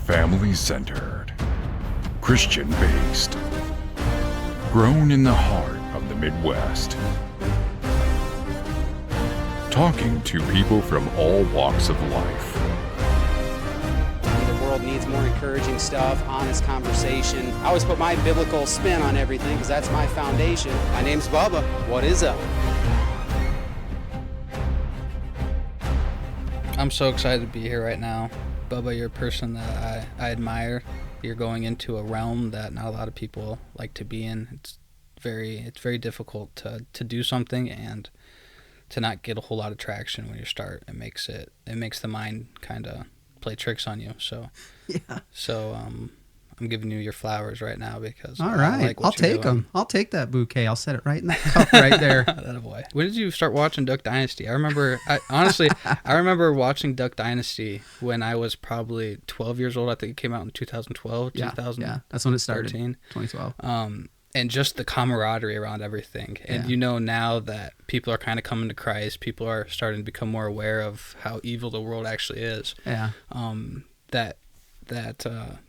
Family-centered, Christian-based, grown in the heart of the Midwest. Talking to people from all walks of life. The world needs more encouraging stuff, honest conversation. I always put my biblical spin on everything because that's my foundation. My name's Bubba. What is up? I'm so excited to be here right now. Bubba, you're a person that I admire. You're going into a realm that not a lot of people like to be in. It's very difficult to do something and to not get a whole lot of traction when you start. It makes the mind kind of play tricks on you. So yeah. So I'm giving you your flowers right now because all right, I like what I'll you're take doing. them. I'll take that bouquet. I'll set it right in that cup right there. That boy. When did you start watching Duck Dynasty? I remember watching Duck Dynasty when I was probably 12 years old. I think it came out in 2012, Yeah, that's when it started. 2012. And just the camaraderie around everything. And now that people are kind of coming to Christ, people are starting to become more aware of how evil the world actually is. Yeah. That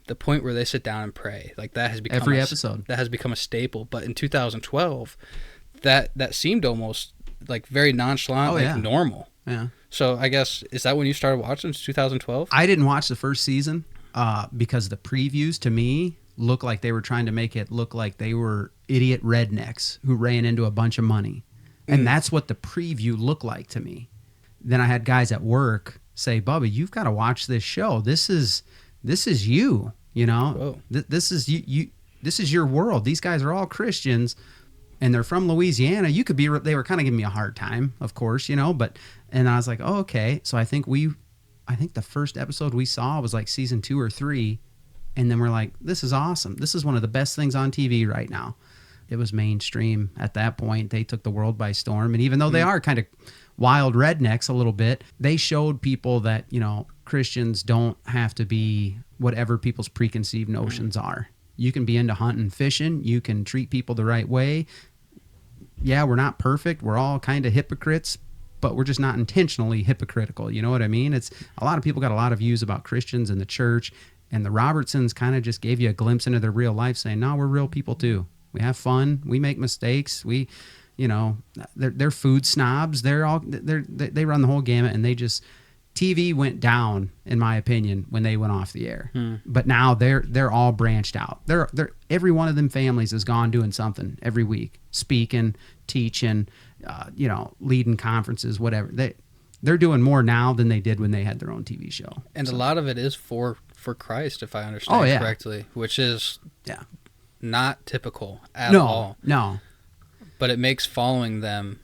the point where they sit down and pray, like that has become every episode. That has become a staple. But in 2012, that seemed almost like very nonchalant, normal. Yeah. So I guess, is that when you started watching? 2012? I didn't watch the first season because the previews to me looked like they were trying to make it look like they were idiot rednecks who ran into a bunch of money. And that's what the preview looked like to me. Then I had guys at work say, Bubba, you've got to watch this show. This is you, you know. This is you. This is your world. These guys are all Christians, and they're from Louisiana. You could be. They were kind of giving me a hard time, of course, you know. And I was like, oh, okay. So I think the first episode we saw was like season 2 or 3, and then we're like, this is awesome. This is one of the best things on TV right now. It was mainstream at that point. They took the world by storm, and even though they are kind of wild rednecks a little bit, they showed people that, you know, Christians don't have to be whatever people's preconceived notions are. You can be into hunting, fishing. You can treat people the right way. Yeah, we're not perfect. We're all kind of hypocrites, but we're just not intentionally hypocritical. You know what I mean? It's a lot of people got a lot of views about Christians and the church, and the Robertsons kind of just gave you a glimpse into their real life, saying, no, we're real people too. We have fun. We make mistakes. They're food snobs. They run the whole gamut, and TV went down, in my opinion, when they went off the air. But now they're all branched out. Every one of them families is gone doing something every week, speaking, teaching, leading conferences, whatever. They're doing more now than they did when they had their own TV show. And a lot of it is for Christ, if I understand correctly, which is not typical at all. No. But it makes following them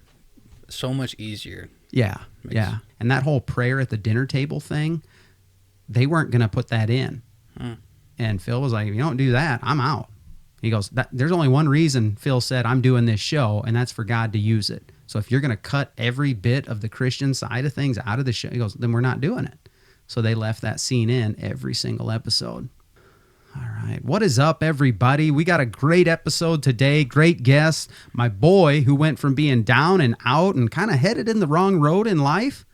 so much easier. Yeah. And that whole prayer at the dinner table thing, they weren't going to put that in. And Phil was like, if you don't do that, I'm out. He goes, there's only one reason Phil said I'm doing this show, and that's for God to use it. So if you're going to cut every bit of the Christian side of things out of the show, he goes, then we're not doing it. So they left that scene in every single episode. All right. What is up, everybody? We got a great episode today. Great guest. My boy who went from being down and out and kind of headed in the wrong road in life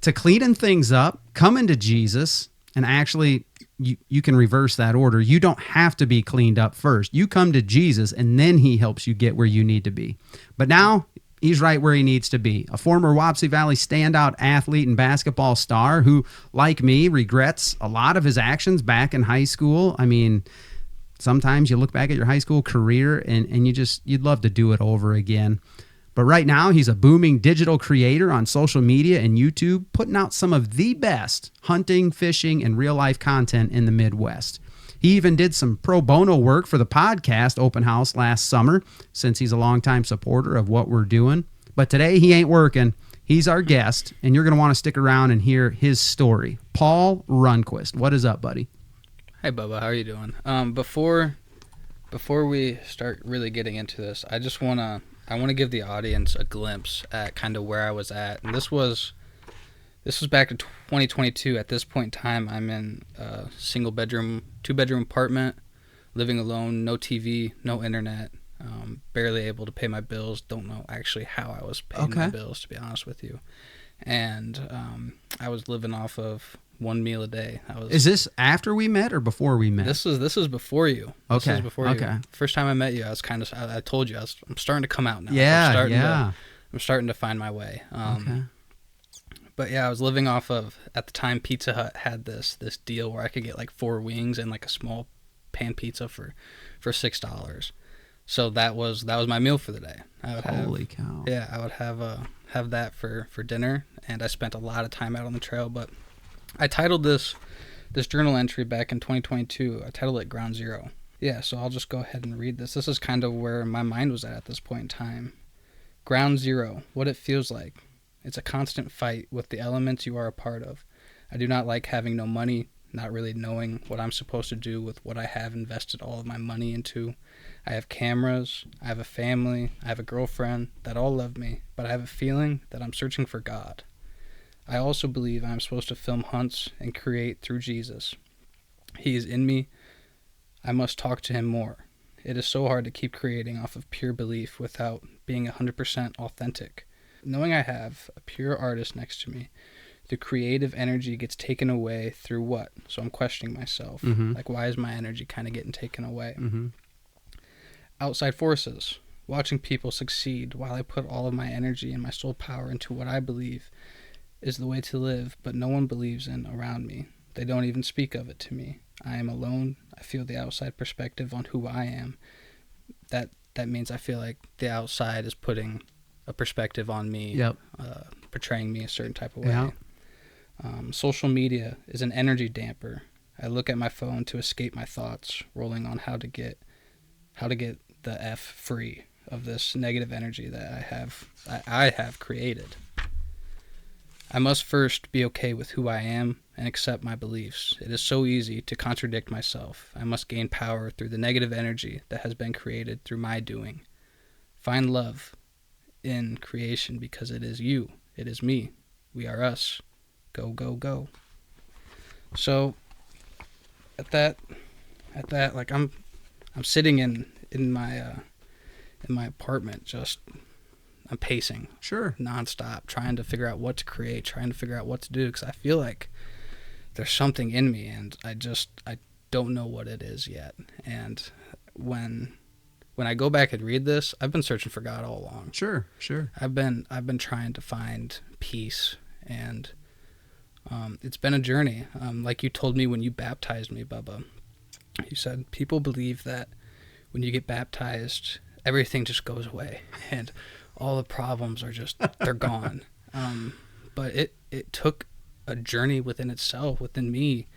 to cleaning things up, coming to Jesus, and actually you can reverse that order. You don't have to be cleaned up first. You come to Jesus, and then he helps you get where you need to be. But now he's right where he needs to be. A former Wapsie Valley standout athlete and basketball star who, like me, regrets a lot of his actions back in high school. I mean, sometimes you look back at your high school career and you'd love to do it over again. But right now, he's a booming digital creator on social media and YouTube, putting out some of the best hunting, fishing, and real-life content in the Midwest. He even did some pro bono work for the podcast Open House last summer, since he's a longtime supporter of what we're doing. But today, he ain't working. He's our guest, and you're going to want to stick around and hear his story. Paul Rundquist. What is up, buddy? Hey, Bubba. How are you doing? Before we start really getting into this, I want to give the audience a glimpse at kind of where I was at. And this was back in 2022. At this point in time, I'm in a two-bedroom apartment, living alone, no TV, no internet, barely able to pay my bills. Don't know actually how I was paying my bills, to be honest with you. and I was living off of one meal a day. Is this after we met or before we met? This is before you. Okay. This is before okay. you. First time I met you, I was I told you I'm starting to come out now. Yeah. I'm starting to find my way. Okay. But yeah, I was living off of, at the time, Pizza Hut had this deal where I could get like 4 wings and like a small pan pizza for $6. So that was my meal for the day. Holy cow. Yeah, I would have that for dinner, and I spent a lot of time out on the trail. But I titled this journal entry back in 2022. I titled it Ground Zero. Yeah, so I'll just go ahead and read this. This is kind of where my mind was at this point in time. Ground Zero, what it feels like. It's a constant fight with the elements you are a part of. I do not like having no money, not really knowing what I'm supposed to do with what I have invested all of my money into. I have cameras, I have a family, I have a girlfriend that all love me, but I have a feeling that I'm searching for God. I also believe I'm supposed to film hunts and create through Jesus. He is in me. I must talk to him more. It is so hard to keep creating off of pure belief without being 100% authentic. Knowing I have a pure artist next to me, the creative energy gets taken away through what? So I'm questioning myself. Mm-hmm. Like, why is my energy kind of getting taken away? Mm-hmm. Outside forces. Watching people succeed while I put all of my energy and my soul power into what I believe is the way to live, but no one believes in around me. They don't even speak of it to me. I am alone. I feel the outside perspective on who I am. That means I feel like the outside is putting a perspective on me, Yep. Portraying me a certain type of way. Yeah. Social media is an energy damper. I look at my phone to escape my thoughts, rolling on how to get the F free of this negative energy that I have created. I must first be okay with who I am and accept my beliefs. It is so easy to contradict myself. I must gain power through the negative energy that has been created through my doing. Find love in creation because it is you. It is me. We are us. Go, go, go. So at that, like I'm sitting in my apartment, just I'm pacing. Sure. Nonstop, trying to figure out what to create, trying to figure out what to do, because I feel like there's something in me, and I don't know what it is yet. And when I go back and read this, I've been searching for God all along. Sure. I've been trying to find peace, and it's been a journey. Like you told me when you baptized me, Bubba, you said people believe that when you get baptized, everything just goes away, and all the problems are just, they're gone. But it took a journey within itself, within me,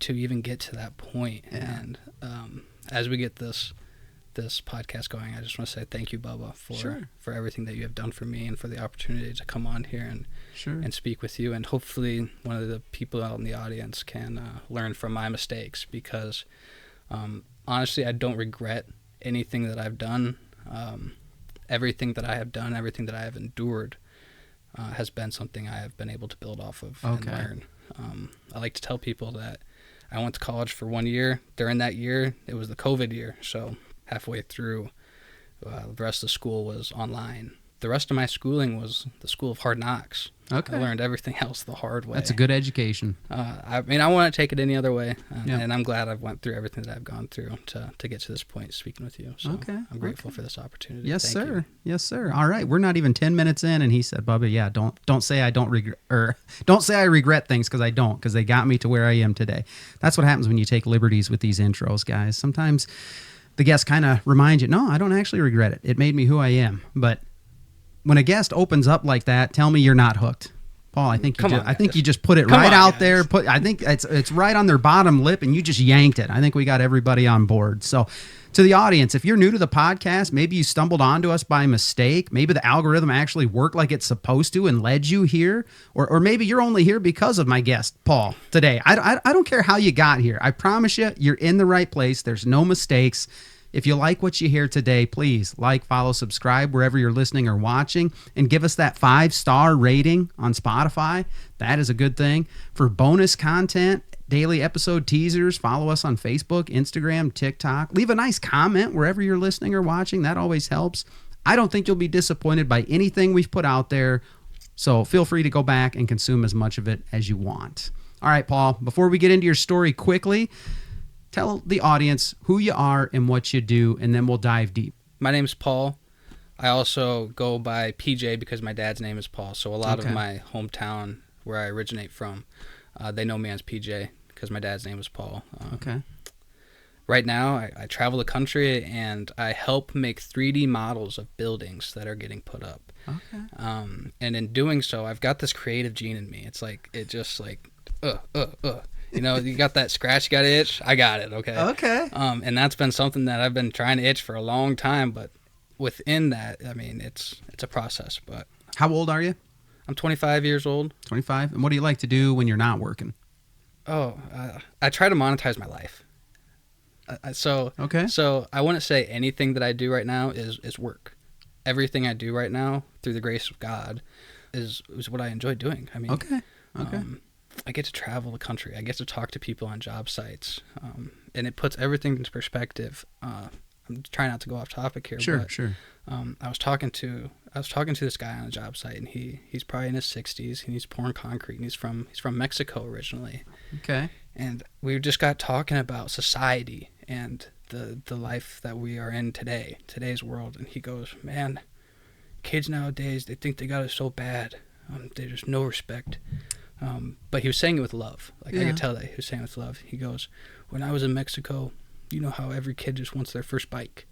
to even get to that point. Yeah. And as we get this podcast going, I just want to say thank you, Bubba, for everything that you have done for me and for the opportunity to come on here and speak with you. And hopefully one of the people out in the audience can learn from my mistakes, because honestly, I don't regret anything that I've done. Everything that I have done, everything that I have endured has been something I have been able to build off of and learn. I like to tell people that I went to college for 1 year. During that year, it was the COVID year. So halfway through, the rest of the school was online. The rest of my schooling was the school of hard knocks. Okay. I learned everything else the hard way. That's a good education. I mean, I want to take it any other way, Yeah. and I'm glad I've went through everything that I've gone through to get to this point speaking with you. So Okay. I'm grateful for this opportunity. Yes, Thank sir. you. Yes, sir. All right, we're not even 10 minutes in, and he said, "Bubba, yeah, don't say I don't regret, or don't say I regret things, because I don't, because they got me to where I am today." That's what happens when you take liberties with these intros, guys. Sometimes the guest kind of reminds you, "No, I don't actually regret it. It made me who I am." But when a guest opens up like that, tell me you're not hooked. Paul, I think you just put it right out there. I think it's right on their bottom lip, and you just yanked it. I think we got everybody on board. So, to the audience, if you're new to the podcast, maybe you stumbled onto us by mistake. Maybe the algorithm actually worked like it's supposed to and led you here, or maybe you're only here because of my guest, Paul, today. I don't care how you got here. I promise you, you're in the right place. There's no mistakes. If you like what you hear today, please like, follow, subscribe wherever you're listening or watching, and give us that 5-star rating on Spotify. That is a good thing. For bonus content, daily episode teasers, follow us on Facebook, Instagram, TikTok. Leave a nice comment wherever you're listening or watching. That always helps. I don't think you'll be disappointed by anything we've put out there So feel free to go back and consume as much of it as you want. All right, Paul, before we get into your story quickly, tell the audience who you are and what you do, and then we'll dive deep. My name's Paul. I also go by PJ because my dad's name is Paul. So a lot of my hometown, where I originate from, they know me as PJ because my dad's name is Paul. Okay. Right now, I travel the country and I help make 3D models of buildings that are getting put up. Okay. And in doing so, I've got this creative gene in me. It's like, it just like, You know, you got that scratch, you got an itch. I got it. Okay. Okay. And that's been something that I've been trying to itch for a long time. But within that, I mean, it's a process. But How old are you? I'm 25 years old. 25. And what do you like to do when you're not working? I try to monetize my life. So I wouldn't say anything that I do right now is work. Everything I do right now, through the grace of God, is what I enjoy doing. I mean, Okay. I get to travel the country. I get to talk to people on job sites, and it puts everything into perspective. I'm trying not to go off topic here. Sure, but, sure. I was talking to this guy on a job site, and he's probably in his 60s, and he's pouring concrete, and he's from Mexico originally. Okay. And we just got talking about society and the life that we are in today's world. And he goes, man, kids nowadays, they think they got it so bad. There's no respect. But he was saying it with love. Like, I could tell that he was saying it with love. He goes, when I was in Mexico, you know how every kid just wants their first bike.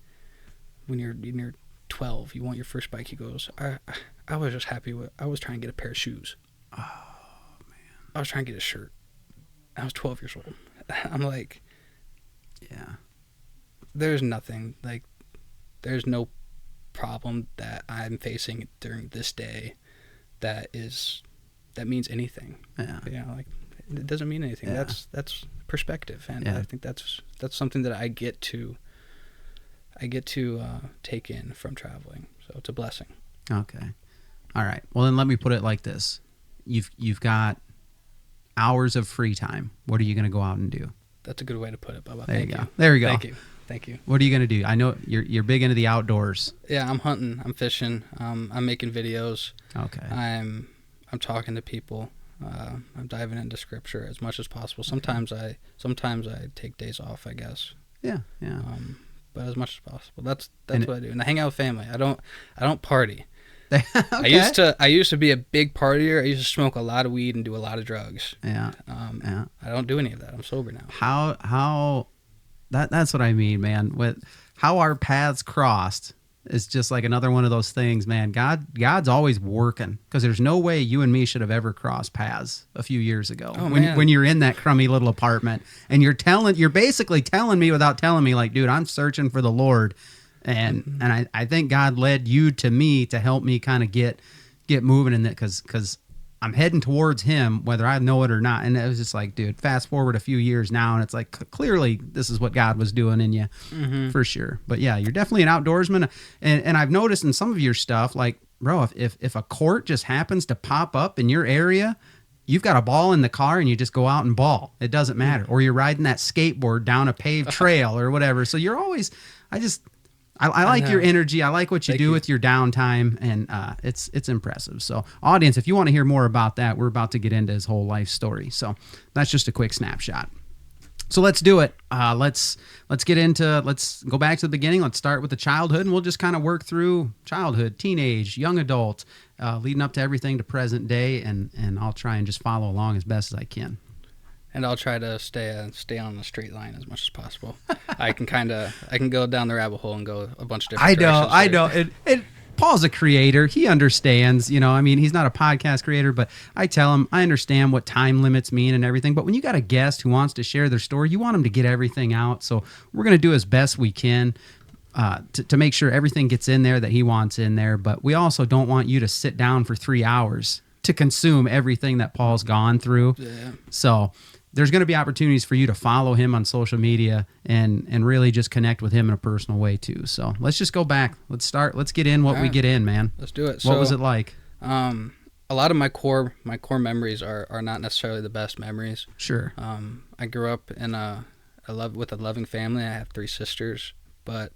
When you're 12, you want your first bike. He goes, I was just happy I was trying to get a pair of shoes. Oh, man. I was trying to get a shirt. I was 12 years old. I'm like, yeah. There's nothing, like, there's no problem that I'm facing during this day that means anything. Yeah. You know, like, it doesn't mean anything. Yeah. That's perspective, and I think that's something that I get to take in from traveling. So it's a blessing. Okay. All right. Well, then let me put it like this. You've got hours of free time. What are you going to go out and do? That's a good way to put it, Bubba. There you go. There we go. Thank you. What are you going to do? I know you're big into the outdoors. Yeah, I'm hunting. I'm fishing. I'm making videos. Okay. I'm talking to people. I'm diving into scripture as much as possible. Sometimes I take days off, I guess. Yeah. But as much as possible. That's what I do. And I hang out with family. I don't party. Okay. I used to be a big partier. I used to smoke a lot of weed and do a lot of drugs. Yeah. I don't do any of that. I'm sober now. How that's what I mean, man. With how our paths crossed is just like another one of those things, man. God's always working, because there's no way you and me should have ever crossed paths a few years ago. Oh, when you're in that crummy little apartment and you're basically telling me without telling me, like, dude, I'm searching for the Lord. And I think God led you to me to help me kind of get moving in that, because I'm heading towards Him, whether I know it or not. And it was just like, dude, fast forward a few years now, and it's like, clearly this is what God was doing in you, for sure. But yeah, you're definitely an outdoorsman. And I've noticed in some of your stuff, like, bro, if a court just happens to pop up in your area, you've got a ball in the car and you just go out and ball. It doesn't matter. Or you're riding that skateboard down a paved trail or whatever. So you're always, I like your energy. I like what you do with your downtime, and it's impressive. So, audience, if you want to hear more about that, we're about to get into his whole life story. So, that's just a quick snapshot. So let's do it. Let's go back to the beginning. Let's start with the childhood, and we'll just kind of work through childhood, teenage, young adult, leading up to everything to present day, and I'll try and just follow along as best as I can. And I'll try to stay on the straight line as much as possible. I can go down the rabbit hole and go a bunch of different directions. I know. Paul's a creator. He understands, I mean, he's not a podcast creator, but I tell him, I understand what time limits mean and everything. But when you got a guest who wants to share their story, you want them to get everything out. So we're going to do as best we can to make sure everything gets in there that he wants in there. But we also don't want you to sit down for 3 hours to consume everything that Paul's gone through. Yeah. So there's going to be opportunities for you to follow him on social media and really just connect with him in a personal way too. So let's just go back. Let's get in what we get in, man. Let's do it. What was it like? A lot of my core memories are not necessarily the best memories. Sure. I grew up with a loving family. I have 3 sisters, but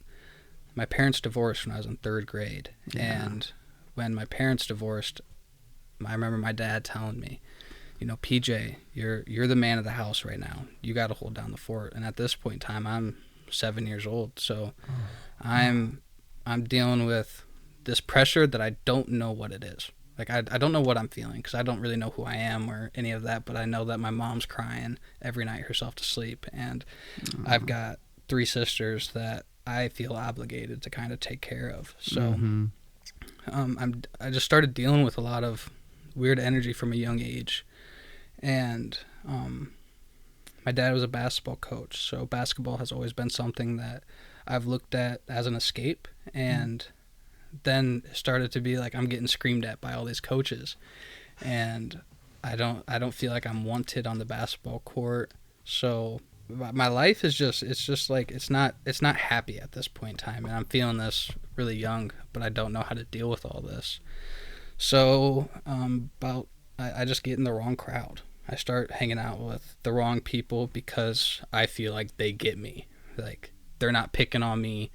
my parents divorced when I was in 3rd grade. Yeah. And when my parents divorced, I remember my dad telling me, PJ, you're the man of the house right now. You got to hold down the fort. And at this point in time, I'm 7 years old, so I'm dealing with this pressure that I don't know what it is. Like, I don't know what I'm feeling because I don't really know who I am or any of that, but I know that my mom's crying every night herself to sleep, and I've got 3 sisters that I feel obligated to kind of take care of. So I just started dealing with a lot of weird energy from a young age. And my dad was a basketball coach, so basketball has always been something that I've looked at as an escape, and then it started to be like I'm getting screamed at by all these coaches, and I don't feel like I'm wanted on the basketball court. So my life is it's not happy at this point in time, and I'm feeling this really young, but I don't know how to deal with all this. So I just get in the wrong crowd. I start hanging out with the wrong people because I feel like they get me. Like, they're not picking on me,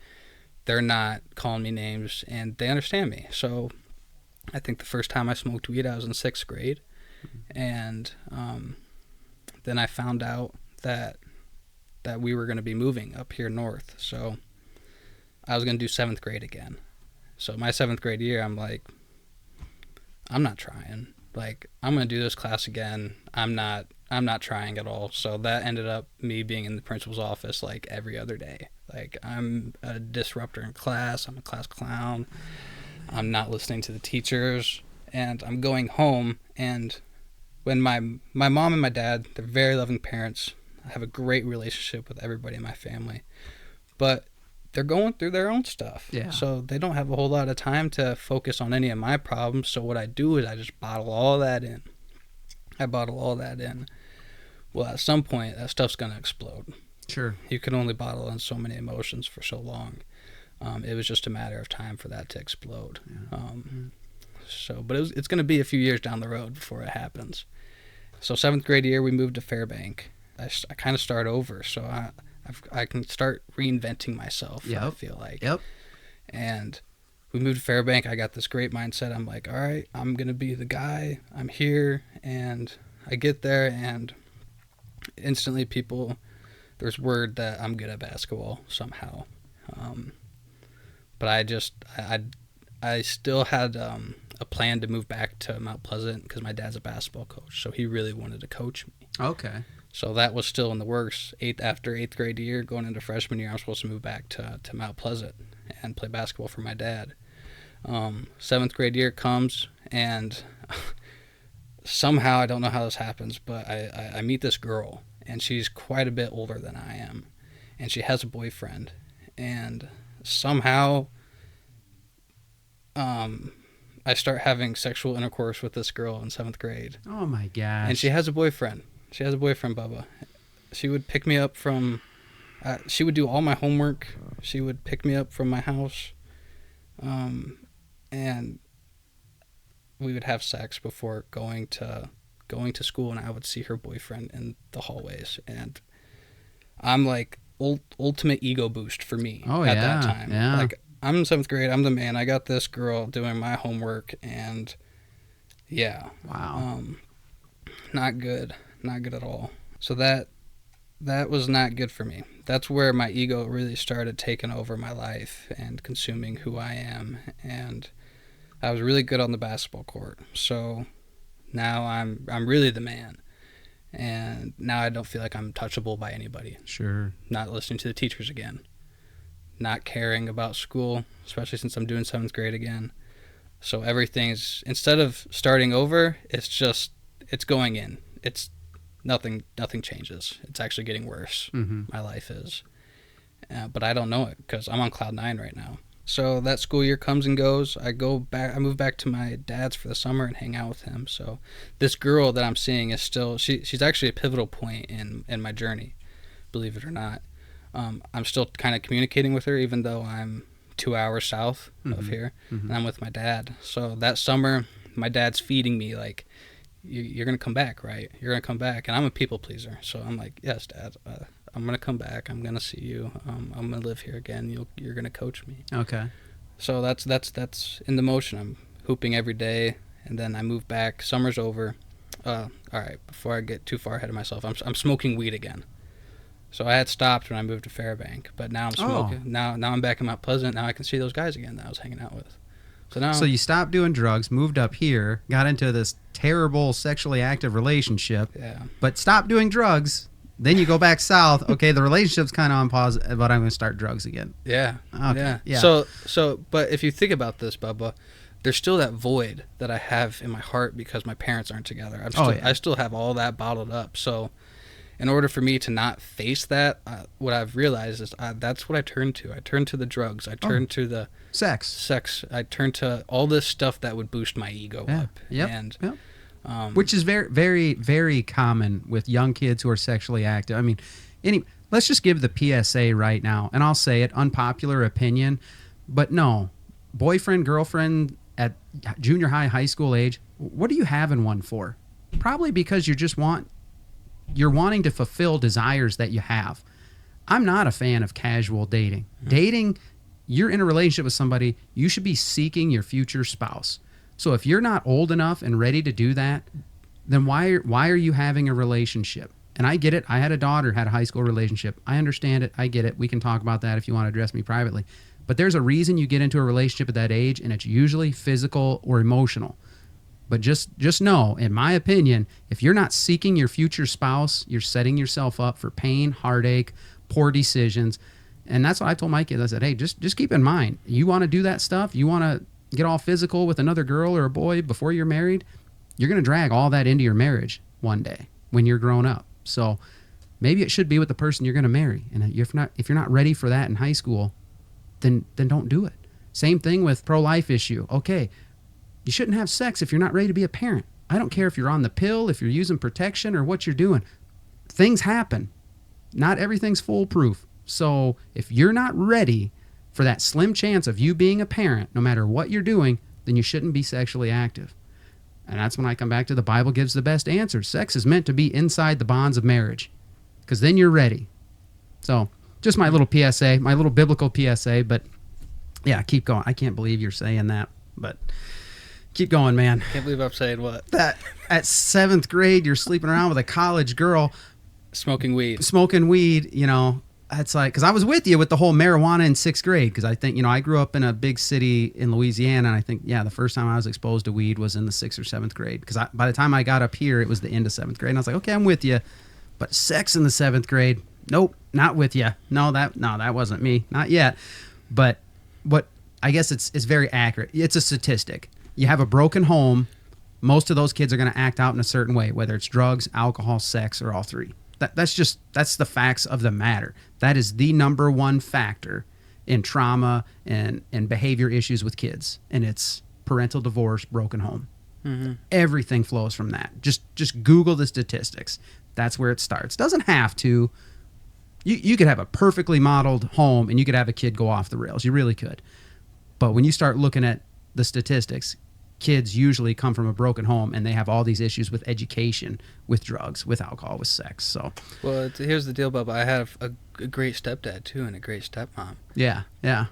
they're not calling me names, and they understand me. So I think the first time I smoked weed, I was in 6th grade, and then I found out that we were going to be moving up here north. So I was going to do 7th grade again. So my 7th grade year, I'm like, I'm not trying. Like, I'm going to do this class again. I'm not trying at all. So that ended up me being in the principal's office like every other day. Like, I'm a disruptor in class. I'm a class clown. I'm not listening to the teachers, and I'm going home. And when my mom and my dad, they're very loving parents. I have a great relationship with everybody in my family, but they're going through their own stuff. Yeah. So they don't have a whole lot of time to focus on any of my problems. So what I do is I just bottle all that in. Well, at some point, that stuff's going to explode. Sure. You can only bottle in so many emotions for so long. It was just a matter of time for that to explode. Yeah. But it's going to be a few years down the road before it happens. So 7th grade year, we moved to Fairbank. I kind of start over. So I can start reinventing myself. Yep. I feel like. Yep. And we moved to Fairbank. I got this great mindset. I'm like, all right, I'm gonna be the guy. I'm here, and I get there, and instantly there's word that I'm good at basketball somehow. But I still had a plan to move back to Mount Pleasant because my dad's a basketball coach, so he really wanted to coach me. Okay. So that was still in the works. After 8th grade year, going into freshman year, I'm supposed to move back to Mount Pleasant and play basketball for my dad. 7th grade year comes, and somehow, I don't know how this happens, but I meet this girl, and she's quite a bit older than I am, and she has a boyfriend, and somehow I start having sexual intercourse with this girl in 7th grade. Oh my gosh. And she has a boyfriend. She has a boyfriend, Bubba. She would pick me up from... she would do all my homework. She would pick me up from my house. And we would have sex before going to school, and I would see her boyfriend in the hallways. And I'm like, ultimate ego boost for me at that time. Yeah. Like, I'm in 7th grade. I'm the man. I got this girl doing my homework, and yeah. Wow. Not good. Not good at all. So that was not good for me. That's where my ego really started taking over my life and consuming who I am. And I was really good on the basketball court. So now I'm really the man. And now I don't feel like I'm touchable by anybody. Sure. Not listening to the teachers again. Not caring about school, especially since I'm doing 7th grade again. So everything's, instead of starting over, it's going in. It's nothing changes. It's actually getting worse. Mm-hmm. My life is. But I don't know it because I'm on cloud 9 right now. So that school year comes and goes. I move back to my dad's for the summer and hang out with him. So this girl that I'm seeing is still, she's actually a pivotal point in my journey, believe it or not. I'm still kind of communicating with her, even though I'm 2 hours south of here, and I'm with my dad. So that summer, my dad's feeding me like, you're going to come back, right? You're going to come back. And I'm a people pleaser. So I'm like, yes, Dad, I'm going to come back. I'm going to see you. I'm going to live here again. You're going to coach me. Okay. So that's in the motion. I'm hooping every day. and then I moved back. Summer's over. All right, before I get too far ahead of myself, I'm smoking weed again. So I had stopped when I moved to Fairbank, but now I'm smoking. Now I'm back in Mount Pleasant. Now I can see those guys again that I was hanging out with. So now, So you stopped doing drugs, moved up here, got into this terrible sexually active relationship, yeah, but stopped doing drugs. Then you go back south. Okay, the relationship's kind of on pause, but I'm going to start drugs again. yeah, Okay, yeah. So, but if you think about this, Bubba, there's still that void that I have in my heart because my parents aren't together. I still have all that bottled up. So, in order for me to not face that, what I've realized is that's what I turn to. I turn to the drugs. I turn to the sex. I turn to all this stuff that would boost my ego up. Yep. And, which is very, very, very common with young kids who are sexually active. I mean, let's just give the PSA right now, and I'll say it, unpopular opinion, but no, boyfriend, girlfriend at junior high, high school age, what are you having one for? Probably because you're wanting to fulfill desires that you have. I'm not a fan of casual dating. Dating, you're in a relationship with somebody, you should be seeking your future spouse. So if you're not old enough and ready to do that, then why are you having a relationship? And I get it. I had a daughter, had a high school relationship. I understand it. I get it. We can talk about that if you want to address me privately. But there's a reason you get into a relationship at that age, and it's usually physical or emotional. But just know, in my opinion, if you're not seeking your future spouse, you're setting yourself up for pain, heartache, poor decisions. And that's what I told my kids. I said, hey, just keep in mind, you want to do that stuff, you want to get all physical with another girl or a boy before you're married, you're going to drag all that into your marriage one day when you're grown up. So maybe it should be with the person you're going to marry. And if you're not ready for that in high school, then don't do it. Same thing with pro-life issue. Okay, you shouldn't have sex if you're not ready to be a parent. I don't care if you're on the pill, if you're using protection, or what you're doing. Things happen. Not everything's foolproof. So if you're not ready for that slim chance of you being a parent, no matter what you're doing, then you shouldn't be sexually active. And that's when I come back to the Bible gives the best answer. Sex is meant to be inside the bonds of marriage, because then you're ready. So just my little PSA, my little biblical PSA, but yeah, keep going. I can't believe you're saying that, but keep going, man. Can't believe I'm saying what? That at 7th grade, you're sleeping around with a college girl. Smoking weed. You know, it's like, because I was with you with the whole marijuana in 6th grade, because I think, you know, I grew up in a big city in Louisiana, and I think, yeah, the first time I was exposed to weed was in the 6th or 7th grade, because by the time I got up here, it was the end of 7th grade, and I was like, okay, I'm with you, but sex in the 7th grade, nope, not with you. No, that wasn't me, not yet. But what I guess it's very accurate. It's a statistic. You have a broken home, most of those kids are going to act out in a certain way, whether it's drugs, alcohol, sex, or all three. That's the facts of the matter. That is the number one factor in trauma and behavior issues with kids, and it's parental divorce, broken home. Mm-hmm. Everything flows from that. Just Google the statistics. That's where it starts. Doesn't have to. You could have a perfectly modeled home, and you could have a kid go off the rails. You really could. But when you start looking at the statistics, kids usually come from a broken home, and they have all these issues with education, with drugs, with alcohol, with sex. So, well, here's the deal, Bubba. I have a great stepdad too, and a great stepmom. Yeah.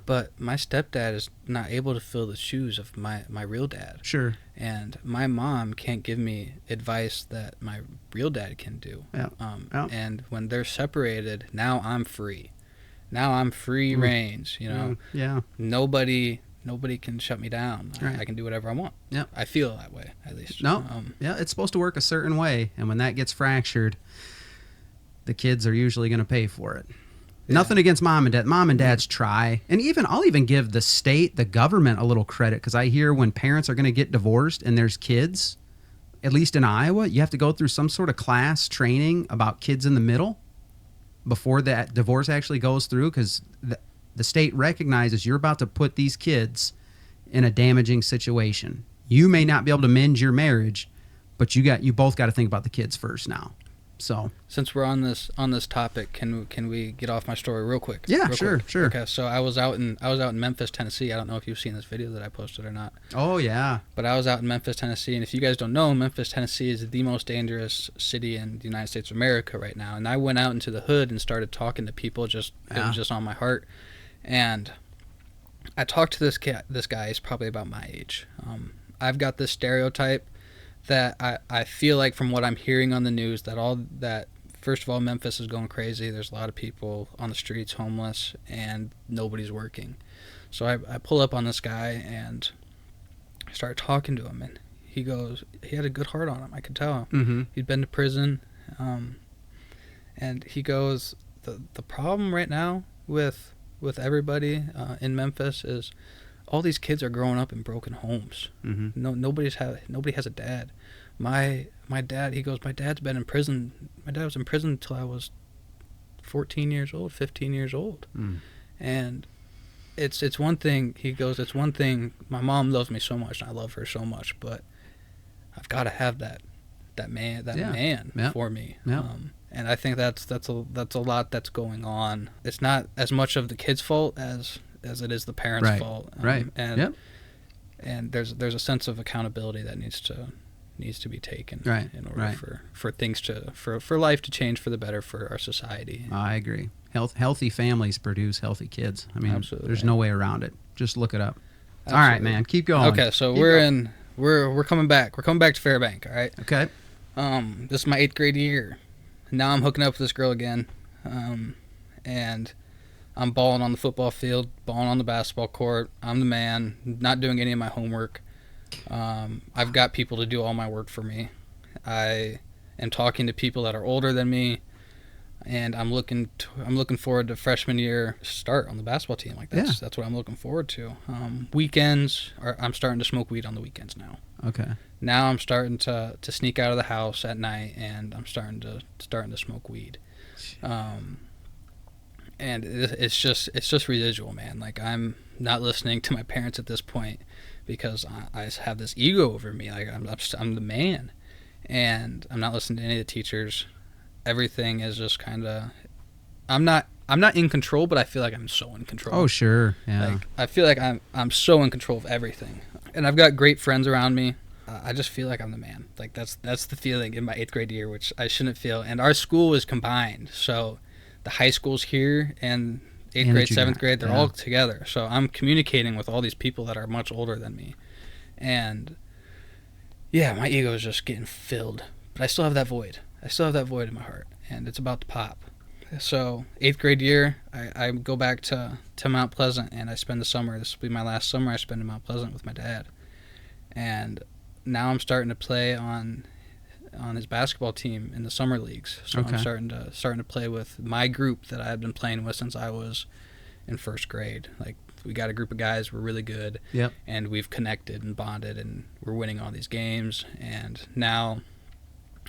But my stepdad is not able to fill the shoes of my real dad. Sure. And my mom can't give me advice that my real dad can do. Yeah. And when they're separated, now I'm free. Now I'm free range. You know. Yeah. Nobody can shut me down. Right. I can do whatever I want. Yeah. I feel that way, at least. No. Yeah, it's supposed to work a certain way, and when that gets fractured, the kids are usually going to pay for it. Yeah. Nothing against mom and dad. Mom and dads try. And I'll even give the state, the government, a little credit, because I hear when parents are going to get divorced and there's kids, at least in Iowa, you have to go through some sort of class training about kids in the middle before that divorce actually goes through, because the state recognizes you're about to put these kids in a damaging situation. You may not be able to mend your marriage, but you both got to think about the kids first now. So since we're on this topic, can we get off my story real quick? Yeah, real sure. Okay, so I was out in Memphis, Tennessee. I don't know if you've seen this video that I posted or not. Oh yeah. But I was out in Memphis, Tennessee, and if you guys don't know, Memphis, Tennessee is the most dangerous city in the United States of America right now. And I went out into the hood and started talking to people. It was just on my heart. And I talked to this guy. He's probably about my age. I've got this stereotype that I feel like from what I'm hearing on the news that first of all, Memphis is going crazy. There's a lot of people on the streets homeless and nobody's working. So I pull up on this guy and start talking to him, and he goes, he had a good heart on him. I could tell. Mm-hmm. He'd been to prison, and he goes, the problem right now with everybody in Memphis is all these kids are growing up in broken homes. Mm-hmm. Nobody has a dad. My dad, he goes, my dad's been in prison. My dad was in prison until I was 14 years old, 15 years old. Mm. And it's one thing, he goes, it's one thing, my mom loves me so much and I love her so much, but I've got to have that man Yeah. for me. Yeah. And I think that's a lot that's going on. It's not as much of the kid's fault as it is the parents' Right. fault. Right. And Yep. and there's a sense of accountability that needs to be taken Right. in order Right. for things for life to change for the better for our society. I agree. Healthy families produce healthy kids. I mean, Absolutely. there's no way around it. Just look it up. All Absolutely. right, man. Keep going. Okay, so Keep we're going. we're coming back. We're coming back to Fairbank, all right? Okay. This is my 8th grade year. Now I'm hooking up with this girl again. And I'm balling on the football field, balling on the basketball court. I'm the man, not doing any of my homework. I've got people to do all my work for me. I am talking to people that are older than me, and I'm looking forward to freshman year start on the basketball team. Like that's what I'm looking forward to. Weekends, I'm starting to smoke weed on the weekends now. Okay. Now I'm starting to sneak out of the house at night, and I'm starting to smoke weed. And it's just residual, man. Like, I'm not listening to my parents at this point because I have this ego over me. Like, I'm the man, and I'm not listening to any of the teachers. Everything is just kind of, I'm not in control, but I feel like I'm so in control. Oh, sure. Yeah. Like, I feel like I'm so in control of everything, and I've got great friends around me. I just feel like I'm the man. Like, that's the feeling in my 8th grade year, which I shouldn't feel. And our school is combined, so the high school's here, and 8th grade, 7th grade, they're all together. So I'm communicating with all these people that are much older than me, and yeah, my ego is just getting filled. But I still have that void. I still have that void in my heart, and it's about to pop. So 8th grade year, I go back to Mount Pleasant, and I spend the summer. This will be my last summer I spend in Mount Pleasant with my dad. And now I'm starting to play on his basketball team in the summer leagues. So Okay. I'm starting to play with my group that I've been playing with since I was in 1st grade. Like, we got a group of guys, we're really good. Yep. And we've connected and bonded, and we're winning all these games. And now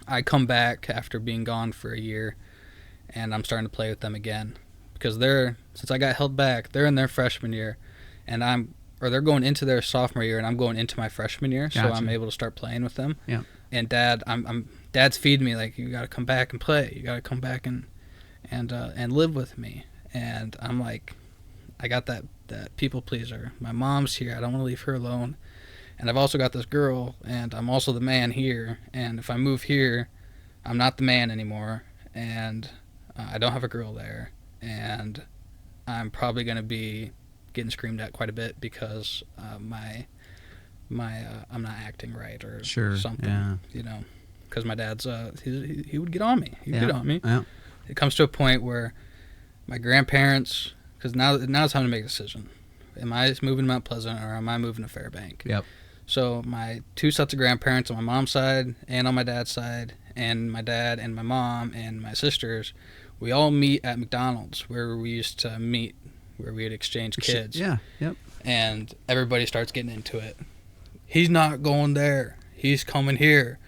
I come back after being gone for a year, and I'm starting to play with them again, because since I got held back, they're in their freshman year, and they're going into their sophomore year, and I'm going into my freshman year. Gotcha. So I'm able to start playing with them. Yeah. And Dad's feeding me, like, you got to come back and play. You got to come back and live with me. And I'm like, I got that people pleaser. My mom's here. I don't want to leave her alone. And I've also got this girl, and I'm also the man here. And if I move here, I'm not the man anymore. And I don't have a girl there. And I'm probably going to be getting screamed at quite a bit because I'm not acting right or something. Yeah. You know, because my dad's he would get on me. He'd get on me. Yeah. It comes to a point where my grandparents, because now it's time to make a decision. Am I moving to Mount Pleasant or am I moving to Fairbank? Yep. So my 2 sets of grandparents on my mom's side and on my dad's side, and my dad and my mom and my sisters, we all meet at McDonald's where we used to meet, where we would exchange kids. Yeah. Yep. And everybody starts getting into it. He's not going there. He's coming here.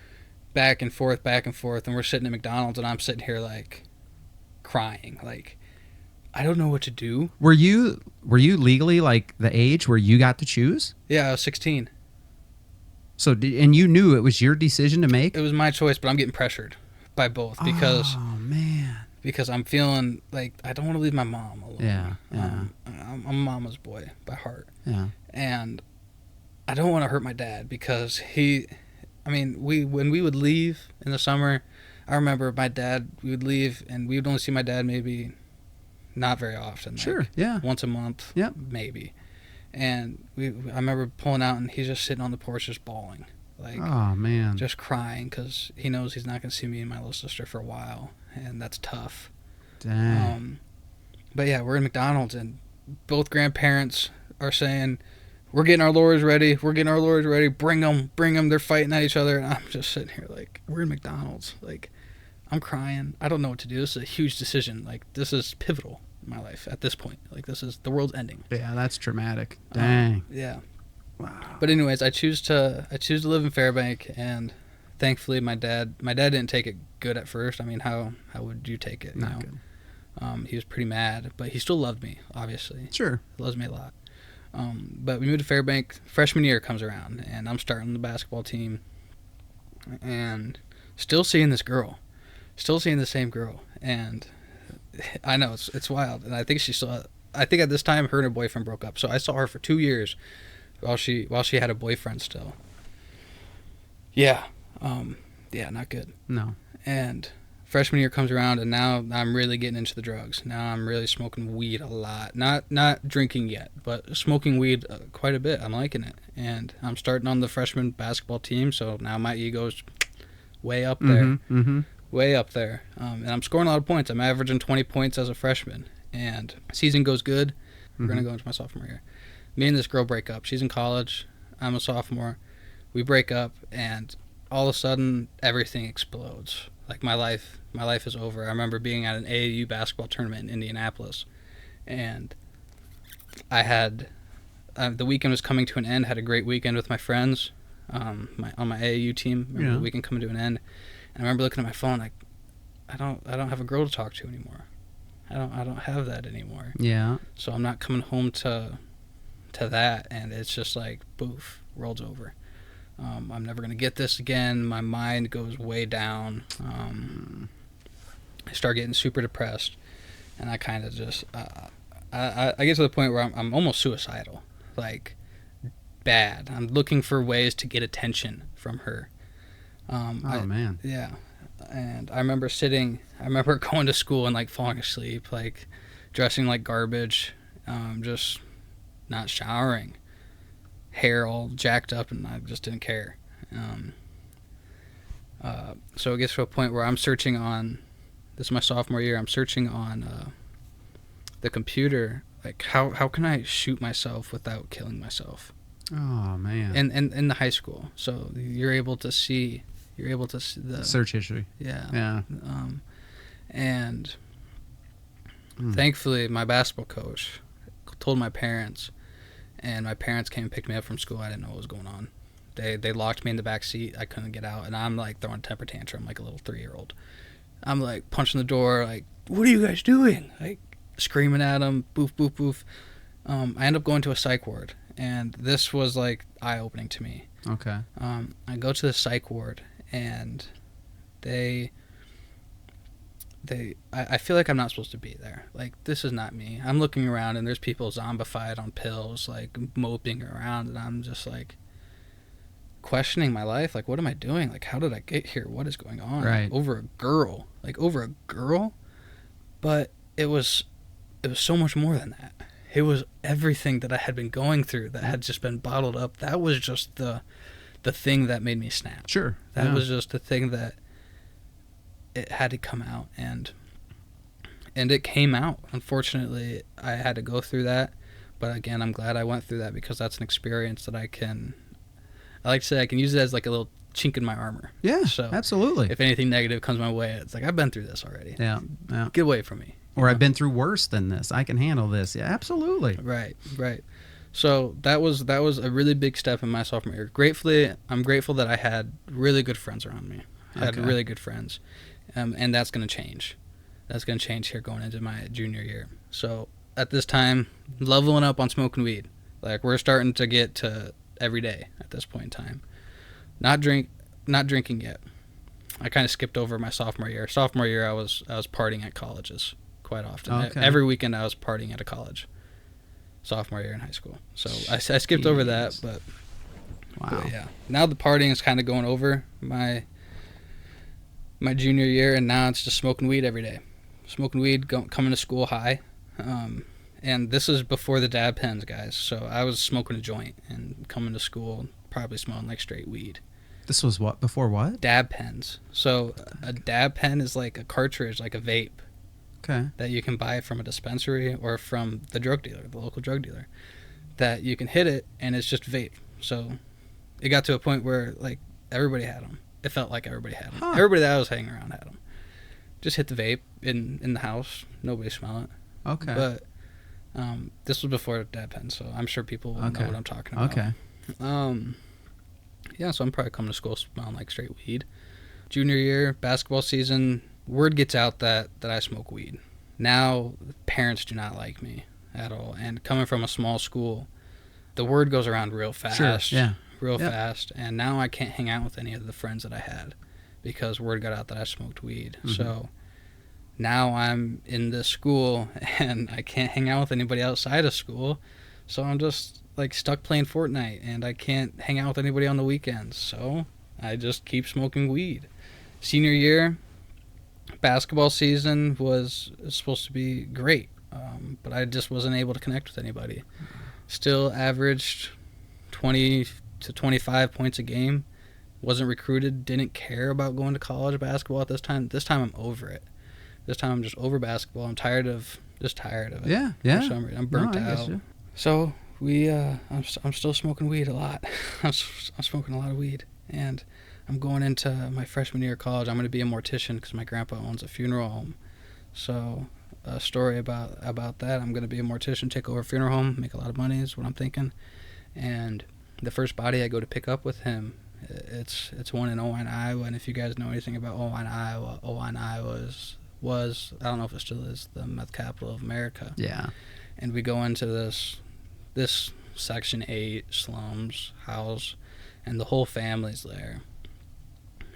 Back and forth. And we're sitting at McDonald's, and I'm sitting here, like, crying. Like, I don't know what to do. Were you legally, like, the age where you got to choose? Yeah, I was 16. So, and you knew it was your decision to make? It was my choice, but I'm getting pressured by both because Oh, man. because I'm feeling like I don't want to leave my mom alone. Yeah. I'm a mama's boy by heart. Yeah. And I don't want to hurt my dad because when we would leave in the summer, I remember my dad, we would leave and we would only see my dad maybe not very often. Sure. Like Yeah. once a month. Yep. Maybe. And I remember pulling out, and he's just sitting on the porch just bawling. Like, Oh man. just crying because he knows he's not going to see me and my little sister for a while, and that's tough. Dang. But yeah, we're in McDonald's, and both grandparents are saying, we're getting our lures ready. We're getting our lures ready. Bring them. Bring them. They're fighting at each other. And I'm just sitting here like, we're in McDonald's. Like, I'm crying. I don't know what to do. This is a huge decision. Like, this is pivotal in my life at this point. Like, this is, the world's ending. Yeah, that's traumatic. Dang. Yeah. Wow. But anyways, I choose to live in Fairbank, and thankfully my dad didn't take it good at first. I mean, how would you take it? You Not know? good. He was pretty mad, but he still loved me, obviously. Sure. He loves me a lot. But we moved to Fairbank. Freshman year comes around, and I'm starting the basketball team, and still seeing this girl, still seeing the same girl, and I know it's wild. And I think I think at this time her and her boyfriend broke up, so I saw her for 2 years while she had a boyfriend still. Yeah, not good. No. And freshman year comes around, and now I'm really getting into the drugs. Now I'm really smoking weed a lot. Not drinking yet, but smoking weed quite a bit. I'm liking it. And I'm starting on the freshman basketball team, so now my ego's way up there. Mm-hmm. Way up there. And I'm scoring a lot of points. I'm averaging 20 points as a freshman. And season goes good. We're going to go into my sophomore year. Me and this girl break up. She's in college. I'm a sophomore. We break up, and all of a sudden, everything explodes. Like, my life is over. I remember being at an AAU basketball tournament in Indianapolis, and I had the weekend was coming to an end. Had a great weekend with my friends, on my AAU team. Remember the weekend coming to an end, and I remember looking at my phone like, I don't have a girl to talk to anymore. I don't have that anymore. Yeah. So I'm not coming home to that, and it's just like, boof, world's over. I'm never going to get this again. My mind goes way down. I start getting super depressed, and I kind of just, I get to the point where I'm almost suicidal, like, bad. I'm looking for ways to get attention from her. Man. Yeah. And I remember going to school and, like, falling asleep, like, dressing like garbage, just not showering. Hair all jacked up, and I just didn't care. So it gets to a point where I'm searching on, this is my sophomore year, I'm searching on the computer, like, how can I shoot myself without killing myself? Oh man. And in the high school, so you're able to see the search history. Yeah. Yeah. And thankfully my basketball coach told my parents, and my parents came and picked me up from school. I didn't know what was going on. They locked me in the back seat. I couldn't get out, and I'm like throwing a temper tantrum like a little 3-year-old. I'm like punching the door, like, what are you guys doing? Like, screaming at them, boof, boof, boof. I end up going to a psych ward, and this was like eye-opening to me. Okay. I go to the psych ward, and I feel like I'm not supposed to be there. Like, this is not me. I'm looking around, and there's people zombified on pills, like, moping around, and I'm just, like, questioning my life. Like, what am I doing? Like, how did I get here? What is going on? Right. Like, over a girl. But it was so much more than that. It was everything that I had been going through that had just been bottled up. That was just the thing that made me snap. Sure. That was just the thing that it had to come out, and it came out. Unfortunately, I had to go through that, but again, I'm glad I went through that, because that's an experience that I like to say, I can use it as like a little chink in my armor. Yeah, so absolutely. If anything negative comes my way, it's like, I've been through this already. Yeah. Get away from me. Or I've been through worse than this. I can handle this. Yeah, absolutely. Right. So that was a really big step in my sophomore year. I'm grateful that I had really good friends around me. I had really good friends. And that's going to change. That's going to change here going into my junior year. So at this time, leveling up on smoking weed. Like, we're starting to get to every day at this point in time. Not drinking yet. I kind of skipped over my sophomore year. Sophomore year, I was partying at colleges quite often. Okay. Every weekend, I was partying at a college. Sophomore year in high school. So I skipped over that, but wow. But yeah. Now the partying is kind of going over my junior year, and now it's just smoking weed every day. Smoking weed, coming to school high, And this is before the dab pens, guys. So I was smoking a joint and coming to school probably smelling like straight weed. This was what? Before what? Dab pens. So a dab pen is like a cartridge, like a vape, Okay. that you can buy from a dispensary or from the drug dealer, the local drug dealer, that you can hit it and it's just vape. So it got to a point where like everybody had them. It felt like everybody had them. Huh. Everybody that I was hanging around had them. Just hit the vape in the house. Nobody smell it. Okay. But this was before dab pen, so I'm sure people will know what I'm talking about. Okay. Yeah, so I'm probably coming to school smelling like straight weed. Junior year, basketball season, word gets out that I smoke weed. Now, parents do not like me at all. And coming from a small school, the word goes around real fast. Sure, yeah. Real fast. And now I can't hang out with any of the friends that I had because word got out that I smoked weed. Mm-hmm. So now I'm in this school and I can't hang out with anybody outside of school. So I'm just like stuck playing Fortnite and I can't hang out with anybody on the weekends. So I just keep smoking weed. Senior year, basketball season was supposed to be great, but I just wasn't able to connect with anybody. Still averaged 20 to 25 points a game. Wasn't recruited, didn't care about going to college basketball at this time. This time I'm over it. This time I'm just over basketball. I'm tired of it. Yeah. For some reason. I'm burnt out. So I'm still smoking weed a lot. I'm smoking a lot of weed, and I'm going into my freshman year of college. I'm going to be a mortician because my grandpa owns a funeral home. So a story about that. I'm going to be a mortician, take over a funeral home, make a lot of money is what I'm thinking. And the first body I go to pick up with him, it's one in Owine, Iowa. And if you guys know anything about Owine, Iowa was I don't know if it still is the meth capital of America. Yeah. And we go into this Section 8 slums house, and the whole family's there.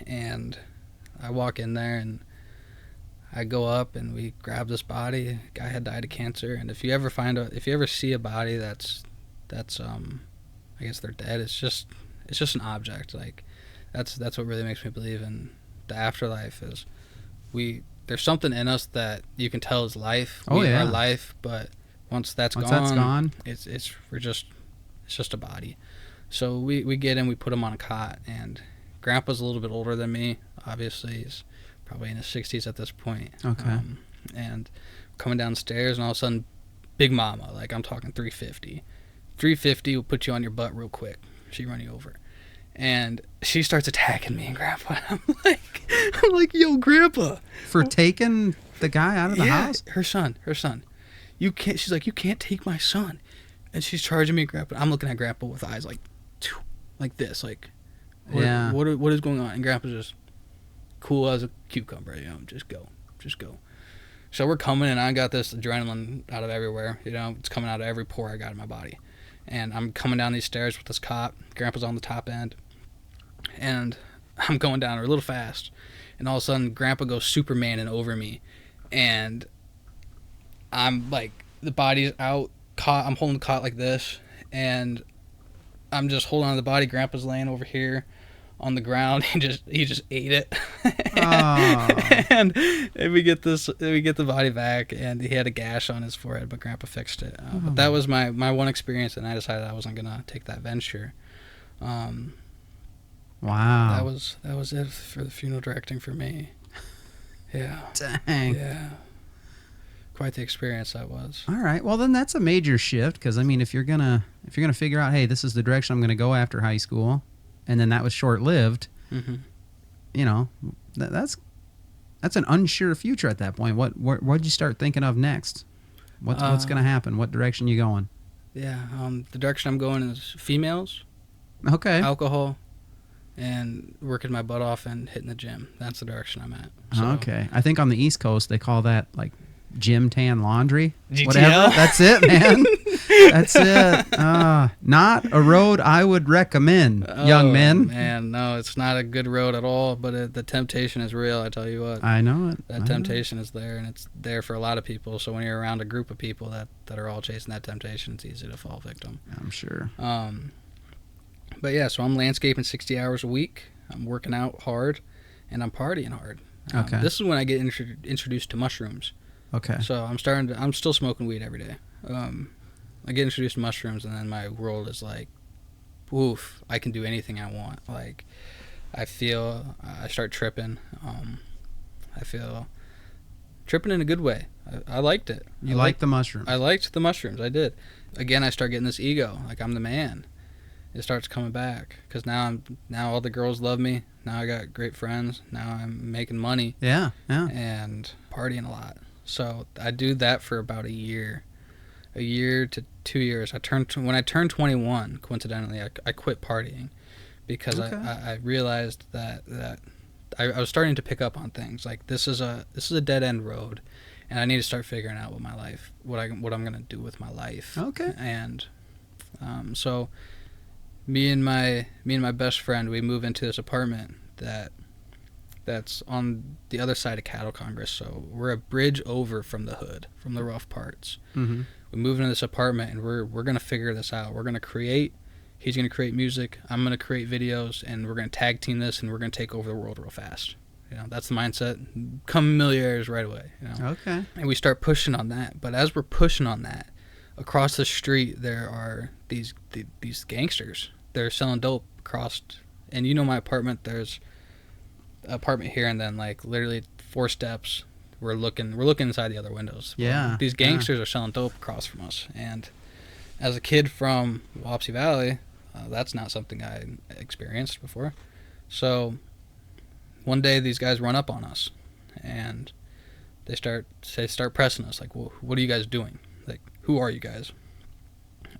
And I walk in there, and I go up, and we grab this body. Guy had died of cancer, and if you ever see a body that's I guess they're dead, it's just an object. Like that's what really makes me believe in the afterlife. Is there's something in us that you can tell is life. We are life, but once that's gone, it's just a body. So we get in, we put him on a cot, and Grandpa's a little bit older than me. Obviously, he's probably in his 60s at this point. Okay. And coming downstairs, and all of a sudden, Big Mama, like I'm talking 350. 350 will put you on your butt real quick. She run you over. And she starts attacking me and Grandpa. I'm like, yo, Grandpa. For taking the guy out of the house? Her son. You can't. She's like, you can't take my son. And she's charging me and Grandpa. I'm looking at Grandpa with eyes like this, like, what is going on? And Grandpa's just cool as a cucumber, just go. So we're coming, and I got this adrenaline out of everywhere, it's coming out of every pore I got in my body. And I'm coming down these stairs with this cop. Grandpa's on the top end, and I'm going down a little fast, and all of a sudden Grandpa goes Supermaning over me, and I'm like, the body's out, caught. I'm holding the cot like this, and I'm just holding on to the body. Grandpa's laying over here on the ground. He just ate it. and we get the body back, and he had a gash on his forehead, but Grandpa fixed it. But that was my one experience, and I decided I wasn't gonna take that venture. Wow. That was it for the funeral directing for me. Yeah. Dang. Yeah. Quite the experience that was. All right. Well, then that's a major shift, because I mean, if you're gonna figure out, hey, this is the direction I'm gonna go after high school, and then that was short-lived, that's an unsure future at that point. What'd you start thinking of next? What's gonna happen? What direction you going? Yeah. The direction I'm going is females, Okay. alcohol, and working my butt off and hitting the gym. That's the direction I'm at. So, Okay. I think on the East Coast they call that like gym tan laundry. GTL? Whatever. That's it, man. That's it. Not a road I would recommend, young men. Man, no, it's not a good road at all, but the temptation is real, I tell you what. I know it. That temptation is there, and it's there for a lot of people. So when you're around a group of people that are all chasing that temptation, it's easy to fall victim. I'm sure. But yeah, so I'm landscaping 60 hours a week. I'm working out hard, and I'm partying hard. Okay. This is when I get introduced to mushrooms. Okay. So I'm still smoking weed every day. I get introduced to mushrooms, and then my world is like, oof, I can do anything I want. Like, I feel, I start tripping. I feel tripping in a good way. I liked it. You liked the mushrooms? I liked the mushrooms. I did. Again, I start getting this ego, like I'm the man. It starts coming back because now all the girls love me. Now I got great friends. Now I'm making money. Yeah. And partying a lot. So I do that for about a year to 2 years. When I turned 21, coincidentally, I quit partying because I realized that I was starting to pick up on things like this is a dead end road, and I need to start figuring out what I'm gonna do with my life. Okay. And so me and my best friend, we move into this apartment that's on the other side of Cattle Congress. So we're a bridge over from the hood, from the rough parts. Mm-hmm. We move into this apartment, and we're gonna figure this out. We're gonna create. He's gonna create music. I'm gonna create videos, and we're gonna tag team this, and we're gonna take over the world real fast. You know, that's the mindset. Become millionaires right away. You know? Okay. And we start pushing on that. But as we're pushing on that, across the street there are these gangsters. They're selling dope across. And you know my apartment. There's an apartment here, and then like literally 4 steps. We're looking inside the other windows. Yeah. These gangsters are selling dope across from us. And as a kid from Wapsie Valley, that's not something I experienced before. So one day these guys run up on us, and they start pressing us like, well, what are you guys doing? Like, who are you guys?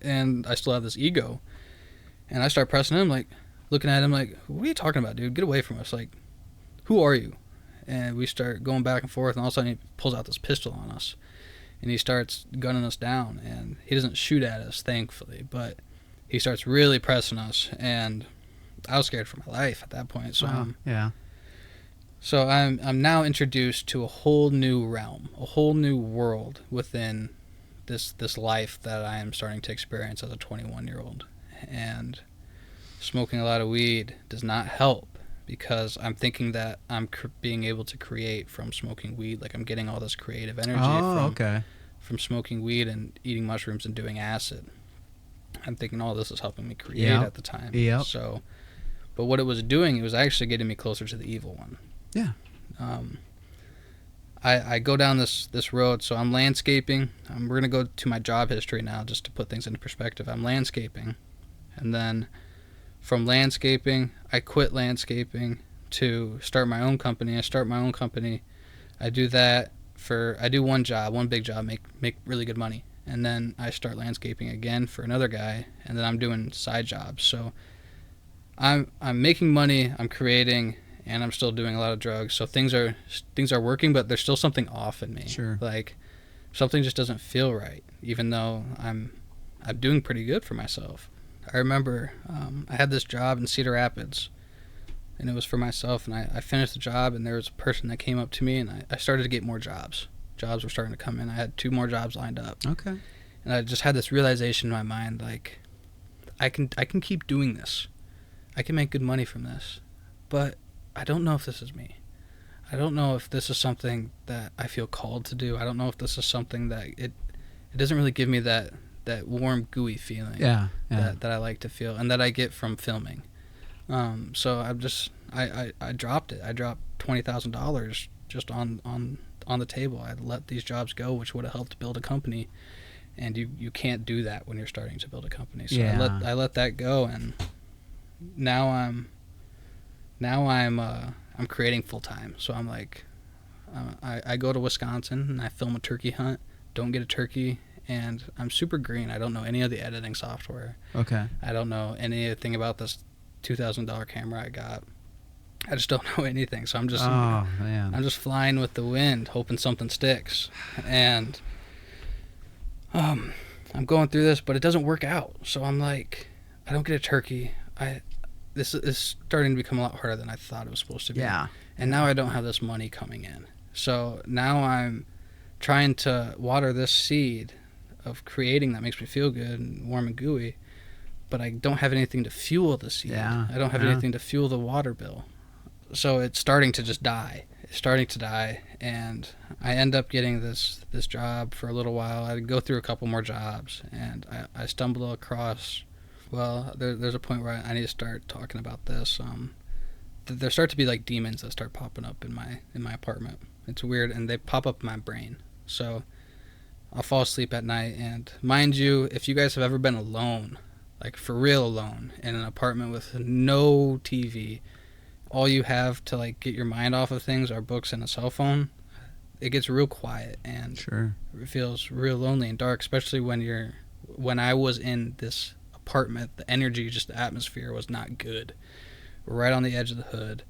And I still have this ego, and I start pressing him, like looking at him like, what are you talking about, dude? Get away from us. Like, who are you? And we start going back and forth, and all of a sudden he pulls out this pistol on us, and he starts gunning us down. And he doesn't shoot at us, thankfully, but he starts really pressing us, and I was scared for my life at that point. So So I'm now introduced to a whole new realm, a whole new world within this life that I am starting to experience as a 21-year-old. And smoking a lot of weed does not help, because I'm thinking that I'm being able to create from smoking weed. Like, I'm getting all this creative energy from smoking weed and eating mushrooms and doing acid. I'm thinking all this is helping me create at the time. Yep. So, but what it was doing, it was actually getting me closer to the evil one. Yeah. I go down this road, so I'm landscaping. We're going to go to my job history now just to put things into perspective. I'm landscaping, and then from landscaping, I quit landscaping to start my own company. I start my own company. I do that I do one big job, make really good money. And then I start landscaping again for another guy, and then I'm doing side jobs. So I'm making money, I'm creating, and I'm still doing a lot of drugs. So things are working, but there's still something off in me. Sure. Like, something just doesn't feel right, even though I'm doing pretty good for myself. I remember I had this job in Cedar Rapids, and it was for myself, and I finished the job, and there was a person that came up to me, and I started to get more jobs. Jobs were starting to come in. I had 2 more jobs lined up. Okay. And I just had this realization in my mind, like, I can keep doing this. I can make good money from this. But I don't know if this is me. I don't know if this is something that I feel called to do. I don't know if this is something that it doesn't really give me that warm, gooey feeling that I like to feel and that I get from filming. So I dropped it. I dropped $20,000 just on the table. I let these jobs go, which would have helped build a company, and you can't do that when you're starting to build a company. So I let that go, and now I'm creating full time. So I'm like, I go to Wisconsin and I film a turkey hunt. Don't get a turkey, and I'm super green. I don't know any of the editing software. Okay. I don't know anything about this $2,000 camera I got. I just don't know anything. So I'm just flying with the wind, hoping something sticks. And I'm going through this, but it doesn't work out. So I'm like, I don't get a turkey. This is starting to become a lot harder than I thought it was supposed to be. Yeah. And now I don't have this money coming in. So now I'm trying to water this seed of creating that makes me feel good and warm and gooey, but I don't have anything to fuel the seed. Yeah. I don't have anything to fuel the water bill. So it's starting to just die. starting to die, and I end up getting this job for a little while. I go through a couple more jobs, and I stumble across, well, there's a point where I need to start talking about this. There start to be like demons that start popping up in my apartment. It's weird, and they pop up in my brain. So I'll fall asleep at night, and mind you, if you guys have ever been alone, like for real alone, in an apartment with no TV, all you have to like get your mind off of things are books and a cell phone, it gets real quiet, and Sure. it feels real lonely and dark, especially when I was in this apartment. The energy, just the atmosphere was not good. We're right on the edge of the hood,